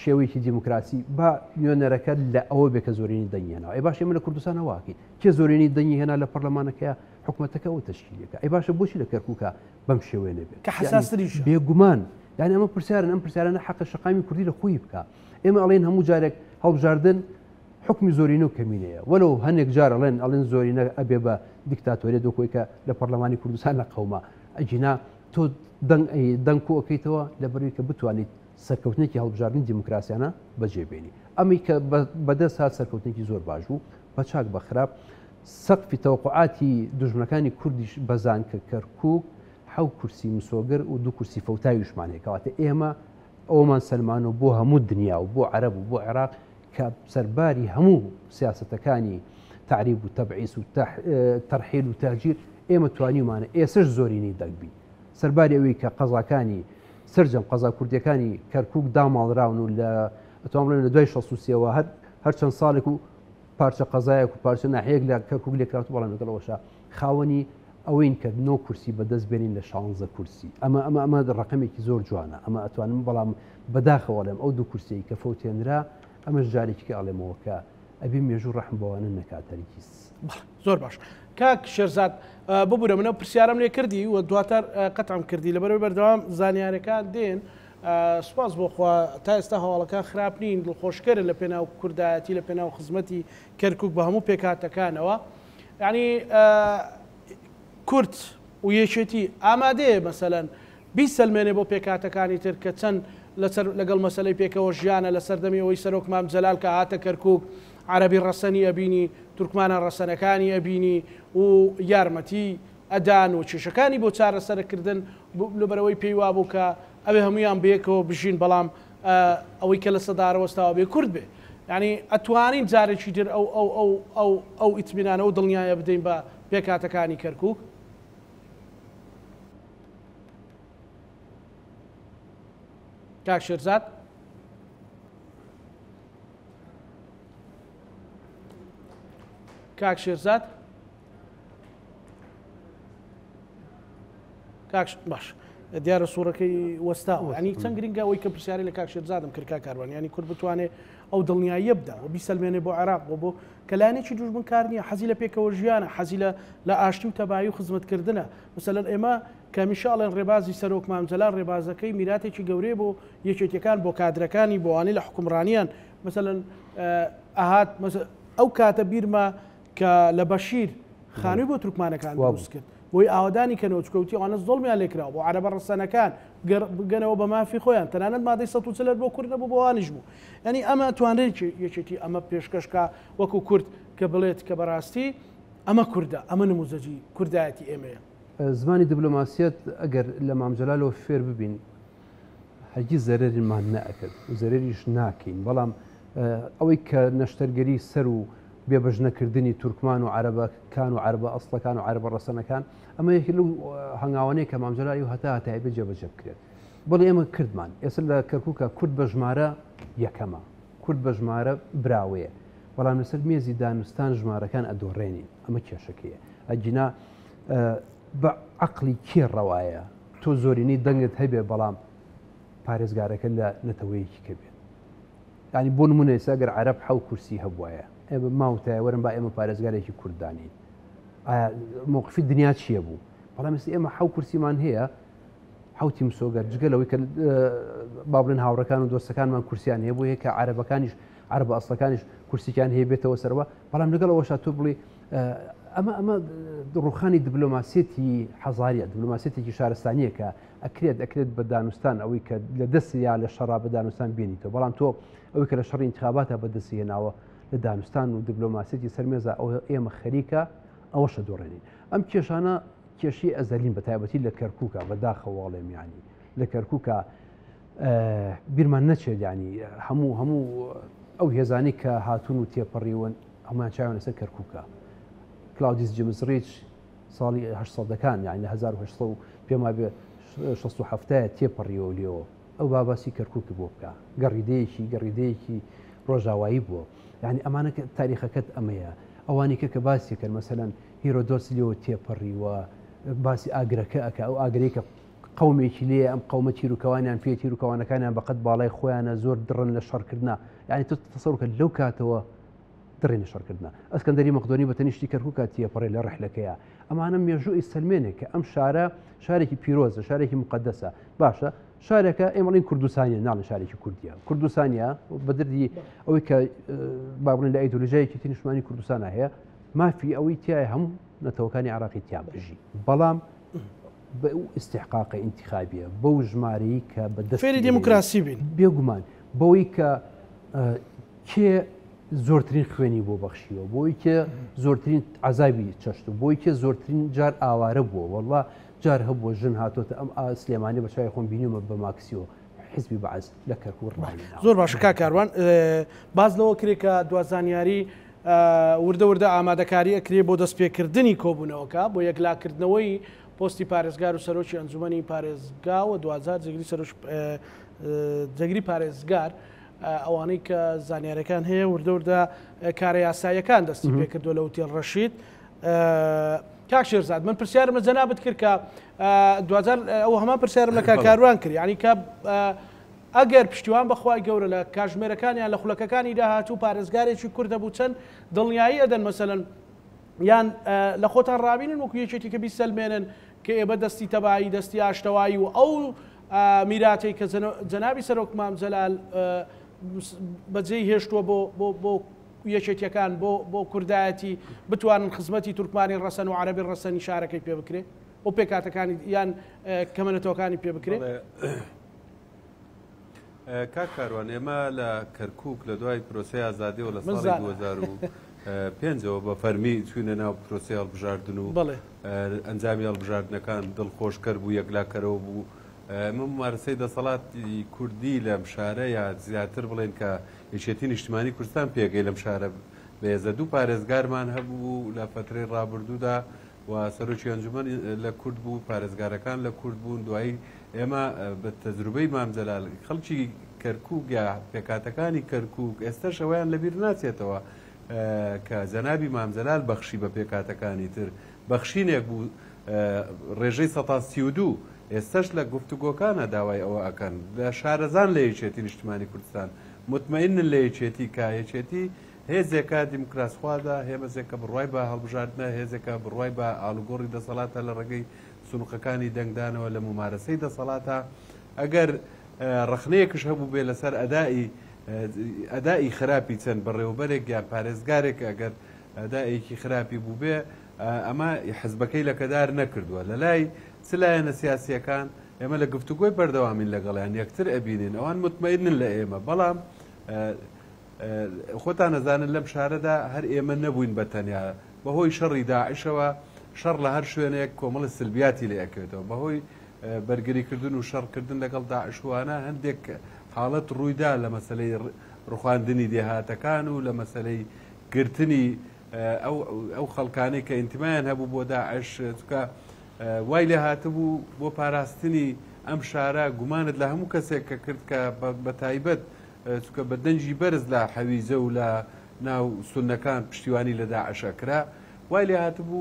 شێوەیەکی دیموکراسی با نوێنەرەکە لە ئەوە بێ کە زۆرینی دەنگی هێناوە ئەی باشە من لە کوردستانە واکی کێ زۆرینی دەنگی هێنا لە پەرلەمانەکەیە حکومەتەکە و تەشکیلەکە ئەی باشە بۆچی لە کەرکووکە بەم شێوەیە نەبێت کە حساستریش بێگومان یعنی ئەمە پرسیارن ئەم پرسیارانە حەقە شەقامی کوردی لە خۆی بکە ئێمە ئەڵێن هەموو جارێک هەڵبژاردن حکمی زۆرینە و کەمینەیە وەلو هەندێک جار ئەڵێن زۆرینە ئەبێ بە دیکتاتۆریە دۆکۆی کە لە پەرلەمانی کوردستان لە قەوما ئەجینا تۆ دەنگ کۆکەیتەوە لەبەروی کە بتوانیت سەرکەوتنێکی هەڵبژاردننی دیموکراسیانە بەجێبێنی ئەمی کە بەدەست هات سەرکەوتنێکی زۆر باش بوو بە چاک بە خراپ سەقفی تەوقعاتی دژمنەکانی کوردیش بەزان کە کەرکووک حەو کورسی مسۆگەر و دوو کورسی فەوتاویشمان هەیەکەواتە ئێمە ئەومان سەلمان و بۆ هەموو دنیا و بۆ عەرەب و بۆ عێراق کە سەرباری هەموو سیاسەتەکانی تعریب و تەبعیس و تەرحیل و تاجیر ئێمە توانیمانە ئێسش زۆرینەی دەنگبی سەرباری ئەوەی کە قەزاکانی سرجەم قەزا کوردیەکانی کەرکووک داماڵراون و لە ئەتوان بڵێن لە دوای 1960ەوە هەر چەند ساڵێک و پارچە قەزایەک و پارچە ناحەیەک لە کەرکووک لێکرات بەڵام لەگەڵەوەشە خاوەنی ئەوەین کە 9 کورسی بەدەست بێنین لە 16 کورسی ئەمە ڕقمێکی زۆر جوانە ئەمە ئەتوانم بەڵام بەداخەوە لەم ئەو دوو کورسی کە فەوتێنرا ئەمەش جارێکی ئاڵێمەوە کە ئەبی مێژوو ڕەحم بەوانە نەکاتەریکیس زۆر باش کاک شێرزاد ببوورە منە پرسیارم لێ کردی و دواتر قەتعم کردی لەبەرەوەی بەردەوام زانیاریەکان دێن سپاس بۆخوا تا ئێستا هەواڵەکان خراپ نین دڵخۆشکەرە لە پێناو کوردایەتی لە پێناو خزمەتی کەرکووک بە هەموو پێکاتەکانەوە یعنی کورد و یەکێتی ئامادەیە مەسەلەن بیسەلمێنێ بۆ پێکاتەکانی تر کە چەند لەگەڵ مەسەلەی پێکەوە ژیانە لە سەردەمی ئەوەی سەرۆک مام جەلال کە هاتە کەرکووک عەرەبی ڕەسەنی ئەبینی تورکمانە ڕەسەنەکانی ئەبینی و یارمەتی ئەدان و کێشەکانی بۆ چارەسەرکردن لەبەرەوەی پێی وابوو کە ئەوێ هەمویان بەیەکەوە بژین بەڵام ئەوەی کە لە سەدارەوەستاوە بێ کورد بێ یعنی ئەتوانین جارێکی در ئەو ئیتمینانە و دڵنیایە بدەین بە پێکاتەکانی کەرکووک کاک شێرزاد کاک شێرزاد باش دیارە سوورەکەی وەستاوە ینی چەند گرنگە ئەوەی کە پرسیاری لە کاک شێرزادم کرد کاکاروان ینی کورد بتوانێت ئەو دڵنیاییە بدا و بیسەلمێنێ بۆ عێراق بۆ کەلانێکی دوژمن کار نییە حەزی لە پێکەوە ژیانە حەزی لە ئاشتی و تەبایی و خزمەتکردنە مەسەلەن ئێمە کەمیشاڵێن ڕێبازی سەرۆک مام جەلال ڕێبازەکەی میراتێکی گەورەیە بۆ یەکێتیەکان بۆ کادرەکانی بۆوانەی لە حکومڕانیان مەسەلەن ئاهات ئەو کاتە بیرمە کە لە بەشیر خانووی بۆ تورکمانەکان دروست کرد بۆی ئاوادانی کە نەوچکەوتی ئەوانە زۆڵمیان لێکراوە بۆ عەرەبە ڕەسەنەکان بگەنەوە بە مافی خۆیان تەنانەت مادەی ١40 بۆ کورد نەبوو بۆوانیش بوو ینی ئەمە توانێت یەکێتی ئەمە پێشکەشکە وەکو کورد کە بڵێت کە بەڕاستی ئەمە کووردە ئەمە نموزەجی کوردایەتی ئێمەیە زمانی دیبلۆماسیەت ئەگەر لە مام جەلالەوە فێر ببین هەرگیز زەرێریمان نەئەکرد و زەرێریش ناکەین بەڵام ئەوەی کە نەشتەرگەری سەر و بێبەژنەکردنی تورکمان و عەرەبەکان و عەرەبە ئەسڵەکان و عەرەبە ڕەسەنەکان ئەمە یەکی لەو هەنگاوانەیە کە مام جەلالی و هەتا هەتایبێت جێبەجێ بکرێت بەڵێ ئێمە کردمان ئێستا لە کەرکووکە کورد بە ژمارە یەکەمە کورد بە ژمارە براوەیە بەڵام لەسەر مێزی دانوستان ژمارەکان ئەدۆڕێنین ئەمە کێشەکەیە ئەجینا بە عەقڵی کێ ڕەوایە تۆ زۆرینەی دەنگت هەبێ بەڵام پارێزگارەکە لە نەتەوەیەکی کە بێت ینی بۆ نمونە ئێستا ئەگەر عەرەب حەو کورسی هەبوایە ئێمە ماوتایە وەرن با ئێمە پارێزگارێکی کوردانی ئایا موقفی دنیا چییە بوو بەڵام ئێستا ئێمە حەو کورسیمان هەیە حوتی مسۆگەر جگەلەوەی کە با بڵێن هاوڕەکان و دۆستەکانمان کورسیان هەیە بۆ هەیە کە عەرەبەکانیش عەرەبە ئەسڵەکانیش کورسییان هەیە بێتەوە سەرەوە بەڵام لەگەڵ ئەوەشا تۆ بڵێ ئەمە ڕوخانی دیبلۆماسیەتی حەزاریە دیبلۆماسیەتێکی شارستانیە کە ئەکرێت بە دانوستان ئەوەی کە لە دەستی یا لە شەڕا بە دانوستان بینیتەوە بەڵام تۆ ئەوەی کە لە شەڕی انتخاباتە بەدەستی هێناوە لە دانوستان و دیبلۆماسیەتی سەرمێزە ئەو ئێمە خەریکە ئەوەشە دۆڕێنین ئەم کێشانە کێشی ئەزەلین بە تایبەتی لە کەرکووکە بەداخەواڵێم ینی لە کەرکووکە بیرمان نەچێت ینی هەموو ئەو هێزانی کە هاتوون و تێپەڕیون هەمویان چاوان لەسەر کەرکووکە کلاودیس جیمزڕیچ ساڵی 1970ەکان یعنی لە 1970 پێما بێ 1970 تێپەڕیەوە لێەوە ئەو باباسی کەرکووکی بۆ بکە گەڕیدەیەکی ڕۆژاوایی بووە یعنی ئەمانە تاریخەکەت ئەمەیە ئەوانی کە باسی کرد مەسەلەن هیرۆدۆس لێەوە تێپەڕیوە باسی ئاگرەکە ئەکە ئەو ئاگرەیە قەومێکی لێ ئەم قەومە تیرروکەوانیان پێ تیرروکەوانەکانیان بەقەت باڵای خۆیانە زۆر دڕن لە شەڕکردنا یعنی تۆ تەسەوڕ کە لەو کاتەوە دڕێنە شەڕکردنا ئەسکەندەری مەقدۆنی بە تەنیشتی کەرکووکە تێپەڕێ لە ڕحلەکەیە ئەمانە مێژووی سەلمێنێک کە ئەم شارە شارێکی پیرۆزە شارێکی مقدسە باشە شارێکە ئێمەڵین کوردستانیە ناڵن شارێکی کوردیە کوردستانیا بەدردی ئەوەی کە بابڵێن لە ئەیدۆلۆژیایەکی نیشتمانی کوردستانە هەیە مافی ئەوەی تایە هەموو نەتەوەکانی عراقی تیان بژی بەڵام بە استحقاقی انتخابیە بەو ژمارەی کە بەدەست فێری دموکراسی بین بێگومان بەوەی کە کێ زۆرترین خوێنی بۆ بەخشیەوە بۆی کە زۆرترین عزابی چەشت و بۆی کە زۆرترین جار ئاوارە بووە وەڵا جار هەبووە ژن هاتۆتە ئەم سلێمانی بە چای خۆم بینیمە بە ماکسیۆ حزبی بەعز لە کەرکوور ڕای زۆر باش کاکاروان باز لەوە کرێ کە دوازانیاری وردە وردە ئامادەکاری ئەکرێ بۆ دەستپێکردنی کۆبوونەوەکە بۆ یەکلاکردنەوەی پۆستی پارێزگار و سەرۆکی ئەنجومەنی پارێزگا و دوازار جەگری پارێزگار ئەوانەی کە زانیارەکان هەیە وردە وردە کارە یاساییەکان دەستی پێکردووە لە وتێل ڕەشید. کاک شێرزاد من پرسیارم لە جەنابەت کرد کە دوازار ئەو هەمان پرسیارم لە کاکاروان کرد یعنی کە ئەگەر پشتیوان بەخوای گەورە لە کاژمێرەکانیان لە خوڵەکەکانی داهاتوو پارێزگارێکی کوردە بوو چەند دڵنیایی ئەدەن مەسەلەن یان لە خۆتان ڕابینن وەکو یەکێتی کە بیسەلمێنن کە ئێبە دەستی تەبایی دەستی ئاشتەوایی و ئەو میراتی کە جەنابی سەرۆک مام جەلال بەجێی هێشتووە بۆ یەکێتیەکان بۆ کوردایەتی بتوانن خزمەتی تورکمانی ڕەسەن و عەرەبی ڕەسەنی شارەکەی پێ بکرێ بۆ پێکاتەکانی یان کەمەنەتەوەکانی پێ بکرێ. کاکاروان ئێمە لە کەرکووک لە دوای پرۆسی ئازادیەوە لە ساڵی 2005ەوە بە فەرمی چوونە ناو پرۆسی هەڵبژاردن و ئەنجامی هەڵبژاردنەکان دڵخۆشکەر بوو یەکلاکەرەوە بوو. من مارسەی دەسەڵاتی کوردی لەم شارە یا زیاتر بڵێن کە یەکێتی نیشتیمانی کوردستان پێگەی لەم شارە بەهێزە دوو پارێزگارمان هەبوو لە فترەی ڕابردوودا و سەرۆکی ئەنجومەن لە کورد بوو پارێزگارەکان لە کورد بوون دوایی ئێمە بە تەجروبەی مام جەلال خەڵکی کەرکووک یا پێکاتەکانی کەرکووک ئێستا شەوەیان لەبیر ناچێتەوە کە جەنابی مام جەلال بەخشی بە پێکاتەکانی تر بەخشینێک بوو ڕێژەی 1932 ئێستش لە گفتوگۆکانە داوای ئەوە ئەکەن لە شارەزان لە یەکێتی نیشتیمانی کوردستان مطمئنن لە یەکێتی کە یەکێتی هێزێکە دیموکراسخوادا هێمەزێکە بڕوای بە هەڵبژاردنە هێزێکە بڕوای بە ئاڵوگۆڕی دەسەڵاتە لە ڕێگەی سنوقەکانی دەنگدانەوە لە ممارەسەی دەسەڵاتە ئەگەر ڕخنەیەکش هەبوو بێ لەسەر ئەدای خراپی چەند بەڕێوەبەرێک یان پارێزگارێک ئەگەر ئەدایەکی خراپی بوو بێ ئەمە حزبەکەی لەکەدار نەکردووە لە لای سلایەنە سیاسیەکان ئێمە لە گفتوگۆی بەردەوامین لەگەڵیان یەکتر ئەبینین ئەوان مطمئنن لە ئێمە بەڵام خۆتان نەزانن لەم شارەدا هەر ئێمە نەبووین بەتەنیا بەهۆی شەڕی داعشەوە شەڕ لە هەر شوێنەیەک کۆمەڵە سلبیاتی لێ ئەکەوێتەوە بەهۆی بەرگریکردن و شەڕکردن لەگەڵ داعشوانە هەندێک حاڵەت ڕوویدا لە مەسلەی ڕخواندنی دێهاتەکان و لە مەسلەی گرتنی ئەو خەڵکانەی کە ئینتیمایان هەبوو بۆ داعش چکە وای لێ هاتبوو بۆ پاراستنی ئەم شارە گومانت لە هەموو کەسێک کە کرد کە بە تایبەت چکە بە دەنجی بەرز لە حەویزە و لە ناو سونەکان پشتیوانی لە داعشەکرا وای لێ هاتبوو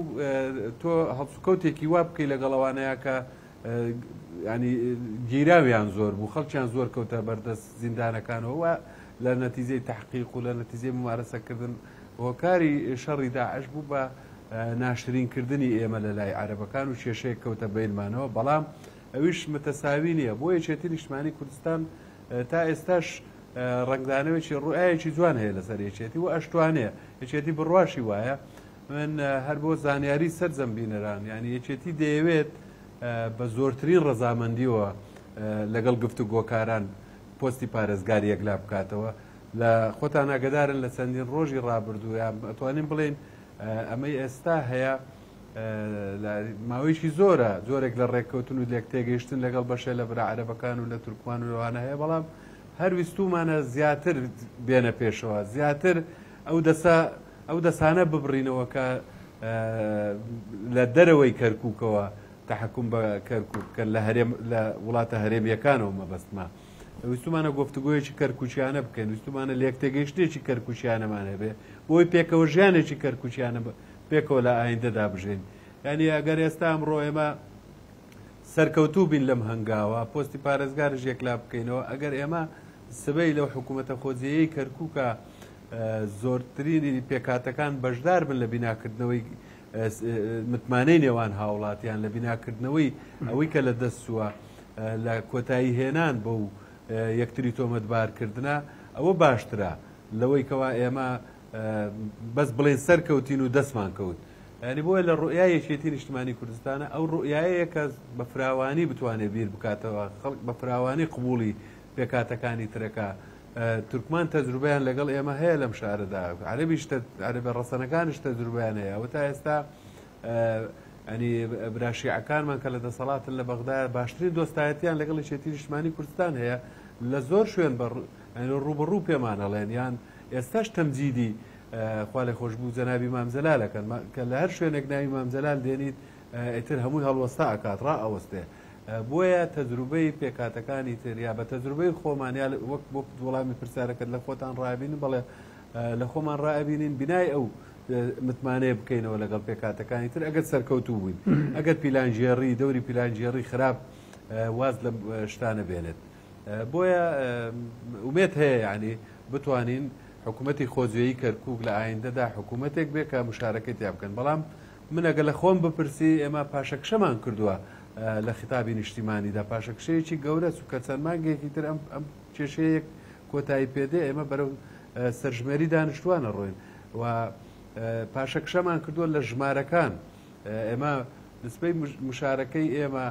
تۆ هەڵسوکەوتێکی وا بکەی لەگەڵەوانەیە کە ینی گیراویان زۆر بوو خەڵکیان زۆر کەوتە بەردەست زیندانەکانەوە لە نەتیجەی تحقیق و لە نەتیجەی ممارەسەکردن هۆکاری شەڕی داعش بوو بە ناشرینکردنی ئێمە لە لای عەرەبەکان و کێشەیە کەوتە بینمانەوە بەڵام ئەویش متەساوی نییە بۆ یەکێتی نیشتیمانی کوردستان تا ئێستاش ڕنگدانەوەی ڕوئایەکی جوان هەیە لەسەر یەکێتی و ئەشتوانەیە یەکێتی بڕواشی وایە من هەر بۆ زانیاری سەرجەم بینەران ینی یەکێتی دەیەوێت بە زۆرترین ڕەزامەندیەوە لەگەڵ گفتوگۆکاران پۆستی پارێزگاری یەکلا بکاتەوە لە خۆتان ئاگدارن لە چەندین ڕۆژی ڕابردووە ئەتوانین بڵێن ئەمەی ئێستا هەیە ماوەیەکی زۆرە زۆرێک لە ڕێککەوتن و لێک تێگەیشتن لەگەڵ بەشێ لە برا عەرەبەکان و لە تورکمان و لەوانە هەیە بەڵام هەر ویستومانە زیاتر بێنە پێشەوە زیاتر ئەو دەسانە ببڕینەوە کە لە دەرەوەی کەرکووکەوە تەحکوم بە کەرکووکە لە وڵاتە هەرێمیەکانەوە مەبەستمە ویستمانە گفتوگۆیەکی کەرکوچیانە بکەین ویستمانە لێک تێگەیشتێکی کەرکوچیانەمانە بێ بۆی پێکەوە ژیانێکی کەرکوچیانە پێکەوە لە ئایندەدا بژێن ینی ئەگەر ئێستا ئەمڕۆ ئێمە سەرکەوتوو بین لەم هەنگاوە پۆستی پارێزگارش یەکلا بکەینەوە ئەگەر ئێمە سبەی لەو حکوومەتە خۆجیەیەی کەرکووکە زۆرترینی پێکاتەکان بەشدار بن لە بیناکردنەوەی متمانەی نێوان هاوڵاتیان لە بیناکردنەوەی ئەوەی کە لە دەستووە لە کۆتایی هێنان بەو یەکتری تۆمەتبارکردنە ئەوە باشترە لەوەی کەوا ئێمە بەس بڵێن سەرکەوتین و دەستمان کەوت ینی بۆیە لە ڕوئای یەکێتی نیشتیمانی کوردستانە ئەو ڕوئایەیە کە بە فراوانی بتوانێت بیر بکاتەوە خەڵک بە فراوانی قبوڵی پێکاتەکانی ترەکە تورکمان تەجروبیان لەگەڵ ئێمە هەیە لەم شارەدا عەرەبە ڕەسەنەکانش تەجروبیان هەیە ئەوە تا ئێستا ئەنی براشیعەکانمان کە لە دەسەڵاتن لە بەغدا باشترین دۆستایەتیان لەگەڵ یەکێتی نیشتیمانی کوردستان هەیە لە زۆر شوێن ڕوبەڕوو پێمانەڵێن یان ئێستاش تەمجیدی خوا لە خۆشببوو جەنابی مامزەلالەکەن کە لە هەر شوێنێک ناوی مامزەلال دێنیت ئیتر هەمووی هەڵوەستا ئەکات ڕائەوەستێ بۆیە تەجروبەی پێکاتەکانی تریا بە تەجروبەی خۆمانیا وەک بۆ وەڵامی پرسیارەکەت لە خۆتان ڕابینن بەڵێ لە خۆمان ڕائبینین بینای ئەو متمانەیە بکەینەوە لەگەڵ پێکاتەکانی تر ئەگەر سەرکەوتوو بووین ئەگەر پیلانژێڕی دەوری پیلانژێڕی خراپ واز لە شتانە بێنێت بۆیە ومێت هەیە یعنی بتوانین حکوومەتی خۆزوێیی کەرکووک لە ئایندەدا حکوومەتێک بێ کە مشارەکەتی بکەن بەڵام من ئەگە لە خۆم بپرسی ئێمە پاشەکشەمان کردووە لە خیتابی نیشتیمانیدا پاشەکشەیەکی گەورە چونکە چەند مانگێکی تر ئەم کێشەیەک کۆتایی پێدێ ئێمە بەرەو سەرژمێری دانیشتوانە ڕۆین و پاشەکشەمان کردووە لە ژمارەکان ئێمە نسبەی مشارەکەی ئێمە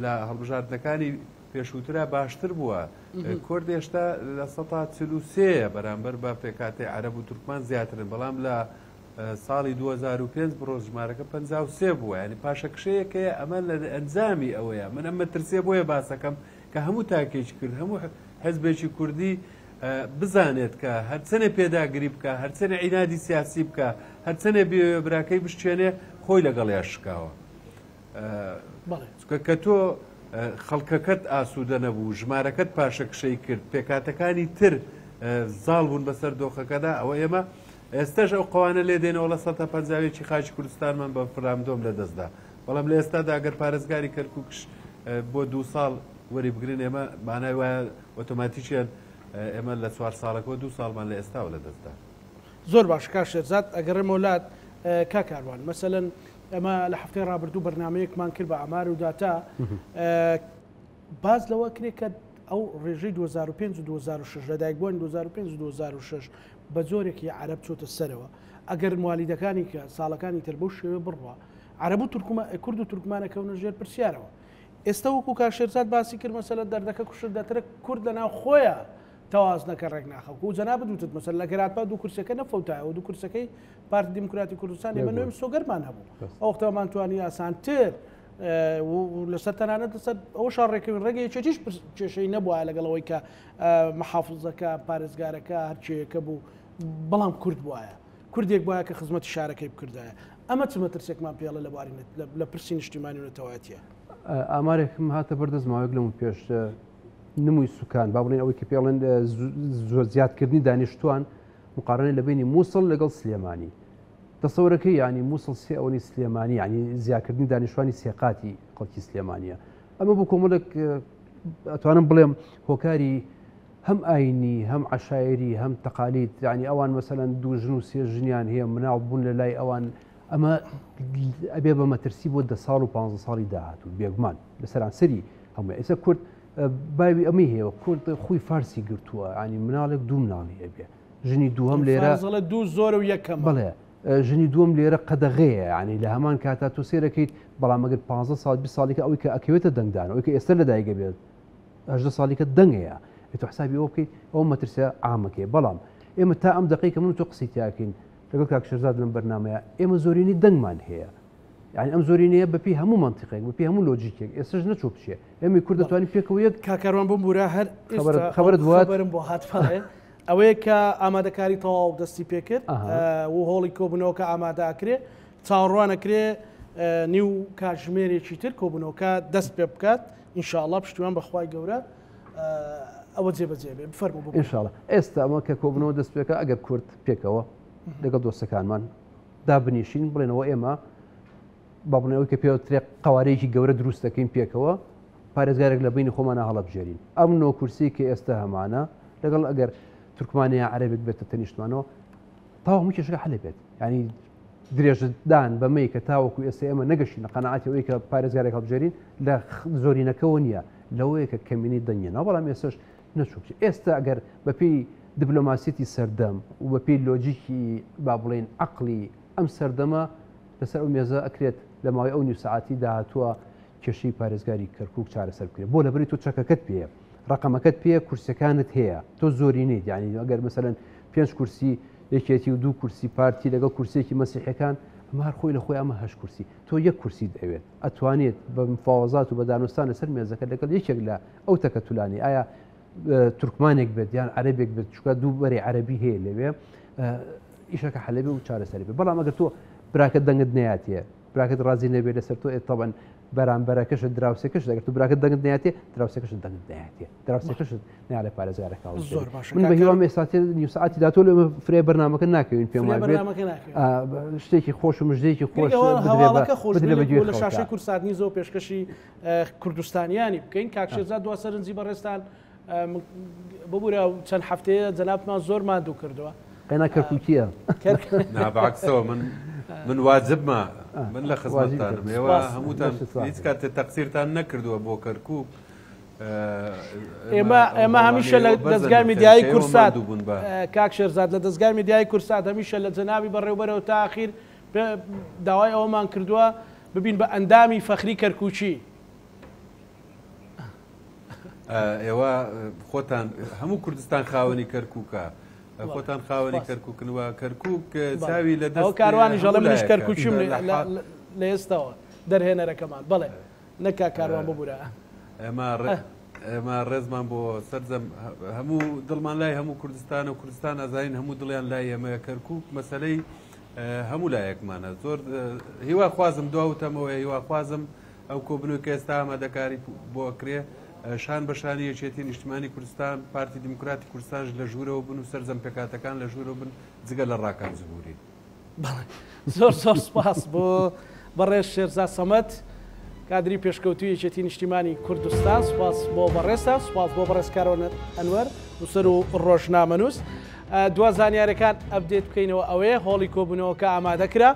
لە هەڵبژاردنەکانی پێشووترا باشتر بووە کورد هێشتا لە 143 بەرامبەر بە پێکاتی عەرەب و تورکمان زیاترن بەڵام لە ساڵی 2005 بڕۆ ژمارەکە 53 بووە ینی پاشەکشەیەکەیە ئەمە لە ئەنجامی ئەوەیە من ئەمە ترسێ بۆیە باسەکەم کە هەموو تاکێکی کرد هەموو حزبێکی کوردی بزانێت کە هەرچەنێ پێداگری بکە هەرچەنێ عینادی سیاسی بکە هەرچەنێ براکەی بشتێنێ خۆی لەگەڵیا شکاوە کە تۆ خەڵکەکەت ئاسوودە نەبوو ژمارەکەت پاشەکشەی کرد پێکاتەکانی تر زاڵ بوون بەسەر دۆخەکەدا ئەوە ئێمە ئێستاش ئەو قوانە لێ دێنەوە لە 150 خاچی کوردستانمان بە فرامدۆم لە دەستدا بەڵام لە ئێستادا ئەگەر پارێزگاری کەرکووکش بۆ 2 ساڵ وەری بگرین ئێمە مانای وایە ئۆتۆماتیکیان ئێمە لە 4 ساڵەکەەوە 2 ساڵمان لە ئێستاوە لە دەستدا زۆر باش کاشێزات ئەگەڕێ مۆلات کاکاروان مەسەلەن ئەمە لە هەفتەی ڕابردوو بەرنامەیەکمان کرد بە ئامار و داتا باز لەوە کرێت کە ئەو ڕێژەی 2005 و 2006 لەدایکبووانی 2005 و 2006 بە زۆرێکی عەرەب چۆتە سەرەوە ئەگەر موالیدەکانی کە ساڵەکانی تر بەو شێوێ بڕوە عەرەب و کورد و تورکمانەکەونە ژێر پرسیارەوە ئێستا وەکو کاشێرزاد باسی کرد مەسەلە دەردەکە کوشتدەترە کورد لەناو خۆیە تەوازنەکە ڕێک ناخەوە و جەنابەت وتت مەسەل لە گەراتپا دوو کورسەکە نەفەوتایەوە دوو کورسەکەی پارتی دیموکراتی کوردستان ئێمە نوێم سۆگەرمان هەبوو ئەو وەختەوەمان توانی ئاسانتر لەسەر تەنانەت لەسەر ئەوە شاڕێکەوەی ڕێگەی چێتیش کێشەی نەبووە لەگەڵەوەی کە محافزەکە پارێزگارەکە هەرچیەکە بوو بەڵام کورد بواە کوردێک وایە کە خزمەتی شارەکەی بکردایە ئەمە چ مەترسێکمان پێڵە لە پرسی نیشتیمانی و نەتەوایەتیە ئامارێکم هاتە بەردەست ماوەیەک لەمون پێش نمووی سوکان با بڵێن ئەوەی کە پێڵێن زۆر زیادکردنی دانیشتوان مقارنەی لە بینی مووسڵ لەگەڵ سلێمانی دەسەوەرەکەی ینی مووسڵ سێ ئەوەی سلێمانی ینی زیادکردنی دانیشتوانی سێقاتی خەڵکی سلێمانیە ئەمە بۆ کۆمەڵێک ئەتوانم بڵێم هۆکاری هەم ئاینی هەم عشایری هەم تەقالید ینی ئەوان مەسەلەن دوو ژن و سێ ژنیان هەیە مناڵ بوون لە لای ئەوان ئەمە ئەبێ بە مەترسی بۆ 10 ساڵ و 15 ساڵی داهاتوو بێگومان لەسەران سەری هەموو ئێستا کورد باوی ئەمەی هەیە کورد خۆی فارسی گرتووە ینی مناڵێک دوو مناڵی هەبێ ژنی دووەم لێرە دوو زۆر و یەکەم بڵێ ژنی دووەم لێرە قەدەغەیە ینی لە هەمان کاتا تۆ سێرەکەیت بەڵام ئەگەر 15 ساڵ 20 ساڵێکە ئەوەی کە ئەکەوێتە دەنگدان ئەوەی کە ئێستا لەدایکە بێت 18 ساڵێکە دەنگەیە تۆ حسابی ئەوە بکەیت ئەوە مەترسە عامەکەی بەڵام ئێمە تا ئەم دقیقە من تۆ قسەی تاکەین لەگەڵ کاک شێرزاد لەم بەرنامەیە ئێمە زۆرینی دەنگمان هەیە یعنی ئەم زۆرینەیە بەپی هەموو منتیقێک بەپی هەموو لۆجیکێک ئێستاش نەچۆ بچێ ئێمە کورد دەتوانین پێکەوە یەک کاکەڕوان بم بورە هەر خەبەرت بواتبەرم بۆ هاتفاڵێ ئەوەیە کە ئامادەکاری تەواو دەستی پێکرد و هۆڵی کۆبنەوەکە ئامادەکرێ چاوەڕوانەکرێ نیو کاتژمێرێکی تر کۆبنەوەکە دەست پێ بکات ئینشاءڵڵا پشتیوان بەخوای گەورە ئەوە جێبەجێ بێ بفەرموو بۆ ئینشاءڵڵا ئێستا ئەمە کە کۆبنەوە دەست پێکە ئەگەر کورد پێکەوە لەگەڵ دۆستەکانمان دابنیشین بڵێنەوە ئێمە با بڵێنەوەی کە پێوترێ قوارەیەکی گەورە دروست دەکەین پێکەوە پارێزگارێک لە بینی خۆمانە هەڵەبژێرین ئەم نۆ کورسی کە ئێستا هەمانە لەگەڵ ئەگەر تورکمانیا عەرەبێک بێتە تەنیشتمانەوە تاوە هەموو کێشەکە حەلە بێت ینی درێژدان بەمەی کە تاوەکو ئێستا ئێمە نەگەشین لە قەنەعاتی ئەوەی کە پارێزگارێک هەڵبژێرین لە زۆرینەکەەوە نییە لەوەیە کە کەمینی دەنگێنەوە بەڵام ئێستاش نەچوو ئێستا ئەگەر بەپی دیبلۆماسیەتی سەردەم و بەپی لۆجیکی با بڵێن عەقلی ئەم سەردەمە لەسەر ئەو مێزە ئەکرێت لە ماوەی ئەو نیو سعاتی داهاتووە کێشەی پارێزگاری کەرکووک چارەسەر بکرێت بۆ لەبەری تۆ چەکەکەت پێە ڕقەمەکەت پێ کورسەکانت هەیە تۆ زۆری نیت یعنی ئەگەر مەسەرەن 5 کورسی یەکێتی و 2 کورسی پارتی لەگەڵ کورسێکی مەسیحەکان ئەمە هەر خۆی لە خۆی ئەمە 8 کورسی تۆ یەک کورسی دەوێت ئەتوانێت بە مفاوەزات و بە دانوستان لەسەر مێزەکە لەگەڵ یەکێک لە ئەو تەکەتولانی ئایا تورکمانێک بێت یان عەرەبێک بێت چکە دوو بەرێ عەرەبی هەیە لەوێ ئیشەکە حەلەبێ و چارەسەری بێت بەڵام ئەگەر تۆ براکەت دەنگت نەیاتێ براکەت ڕازی نەبێت لەسەر تۆ طبعاً بەرامبەرەکەشت دراوسێکەش دەگەر تو براکەت دەنگت نەیاتێ دراوسێکەشت دەنگت نەیاتێ دراوسێکەشت نیا لە پارێزگارەکە زۆر باش من بە هیوام ئێستا نیو سعاتی داتۆ لە فرێ بەرنامەکە ناکەوین پێم وایە شتێکی خۆش و مژدەیەکی خۆش لە شاشەی کورساتنی زۆر پێشکەشی کوردستانیانی بکەین کاکشێزاد دوا سەرنجی بەڕێستان ببوورە چەند هەفتەیە جەنابمان زۆرمان دوو کردووە قەینا کەرکووکیە نابعکسەوە من واجبمە من لە خزمەتتانم ئێوە هەمووتان هیچ کاتێ تەقسیرتان نەکردووە بۆ کەرکووک ئێمە هەمیشە لە دەستگای میدیایی کورسات کاک شێرزاد لە دەستگای میدیایی کورسات هەمیشە لە جەنابی بەڕێوەبەرەوە تا ئاخیر داوای ئەوەمان کردووە ببین بە ئەندامی فەخری کەرکووچی ئێوە خۆتان هەموو کوردستان خاوەنی کەرکووکە خۆتان خاوەنی کەرکووکنەوە کەرکووک چاوی لە دەست کاروانی ژەڵە منیش کەرکووچیم لە ئێستاوە دەرهێنەرەکەمان بڵێ نەکا کاروان ببوورە ئێمە ڕێزمان بۆ سەرجەم هەموو دڵمان لای هەموو کوردستان و کوردستان ئازارین هەموو دڵیان لای ئێمە کەرکووک مەسەلەی هەموو لایەکمانە زۆر هیوا خوازم دواوتەمەوە هیوا خوازم ئەو کۆبنەوەی کە ئێستا ئامادەکاری بۆ ئەکرێ شان بەشانی یەکێتی نیشتیمانی کوردستان پارتی دیموکراتی کوردستانش لە ژوورەوە بن و سەرجەم پێکاتەکان لە ژوورەوە بن جگە لە ڕاکان زبووری زۆر زۆر سپاس بۆ بەڕێز شێرزاد سەمەد کادری پێشکەوتوی یەکێتی نیشتیمانی کوردستان سپاس بۆ بەڕێستا سپاس بۆ بەڕێزکارۆنە ئەنوەر نووسەر و ڕۆژنامەنووس دوا زانیارەکان ئەپدێت بکەینەوە ئەوەیە هۆڵی کۆبوونەوەکە ئامادەکرا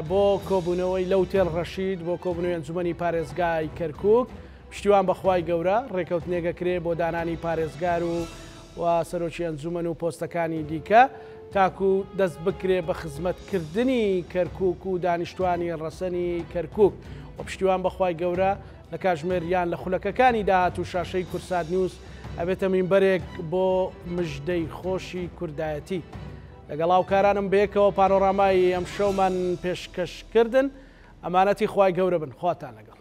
بۆ کۆبوونەوەی لەوتێل ڕەشید بۆ کۆبوونەوەی ئەنجومەنی پارێزگای کەرکووک پشتیوان بەخوای گەورە ڕێکەوتنێگەکرێ بۆ دانانی پارێزگار و سەرۆکی ئەنجومەن و پۆستەکانی دیکە تاکو دەست بکرێ بە خزمەتکردنی کەرکووک و دانیشتوانی ڕەسەنی کەرکووک و پشتیوان بەخوای گەورە لە کاژمێریان لە خولەکەکانی داهات و شاشەی کورسات نیوز ئەبێتە مینبەرێک بۆ مژدەی خۆشی کوردایەتی لەگەڵ هاوکارانم بەیەکەوە پانۆڕامای ئەم شەومان پێشکەشکردن ئەمانەتی خوای گەورە بن خواتان لەگەڵ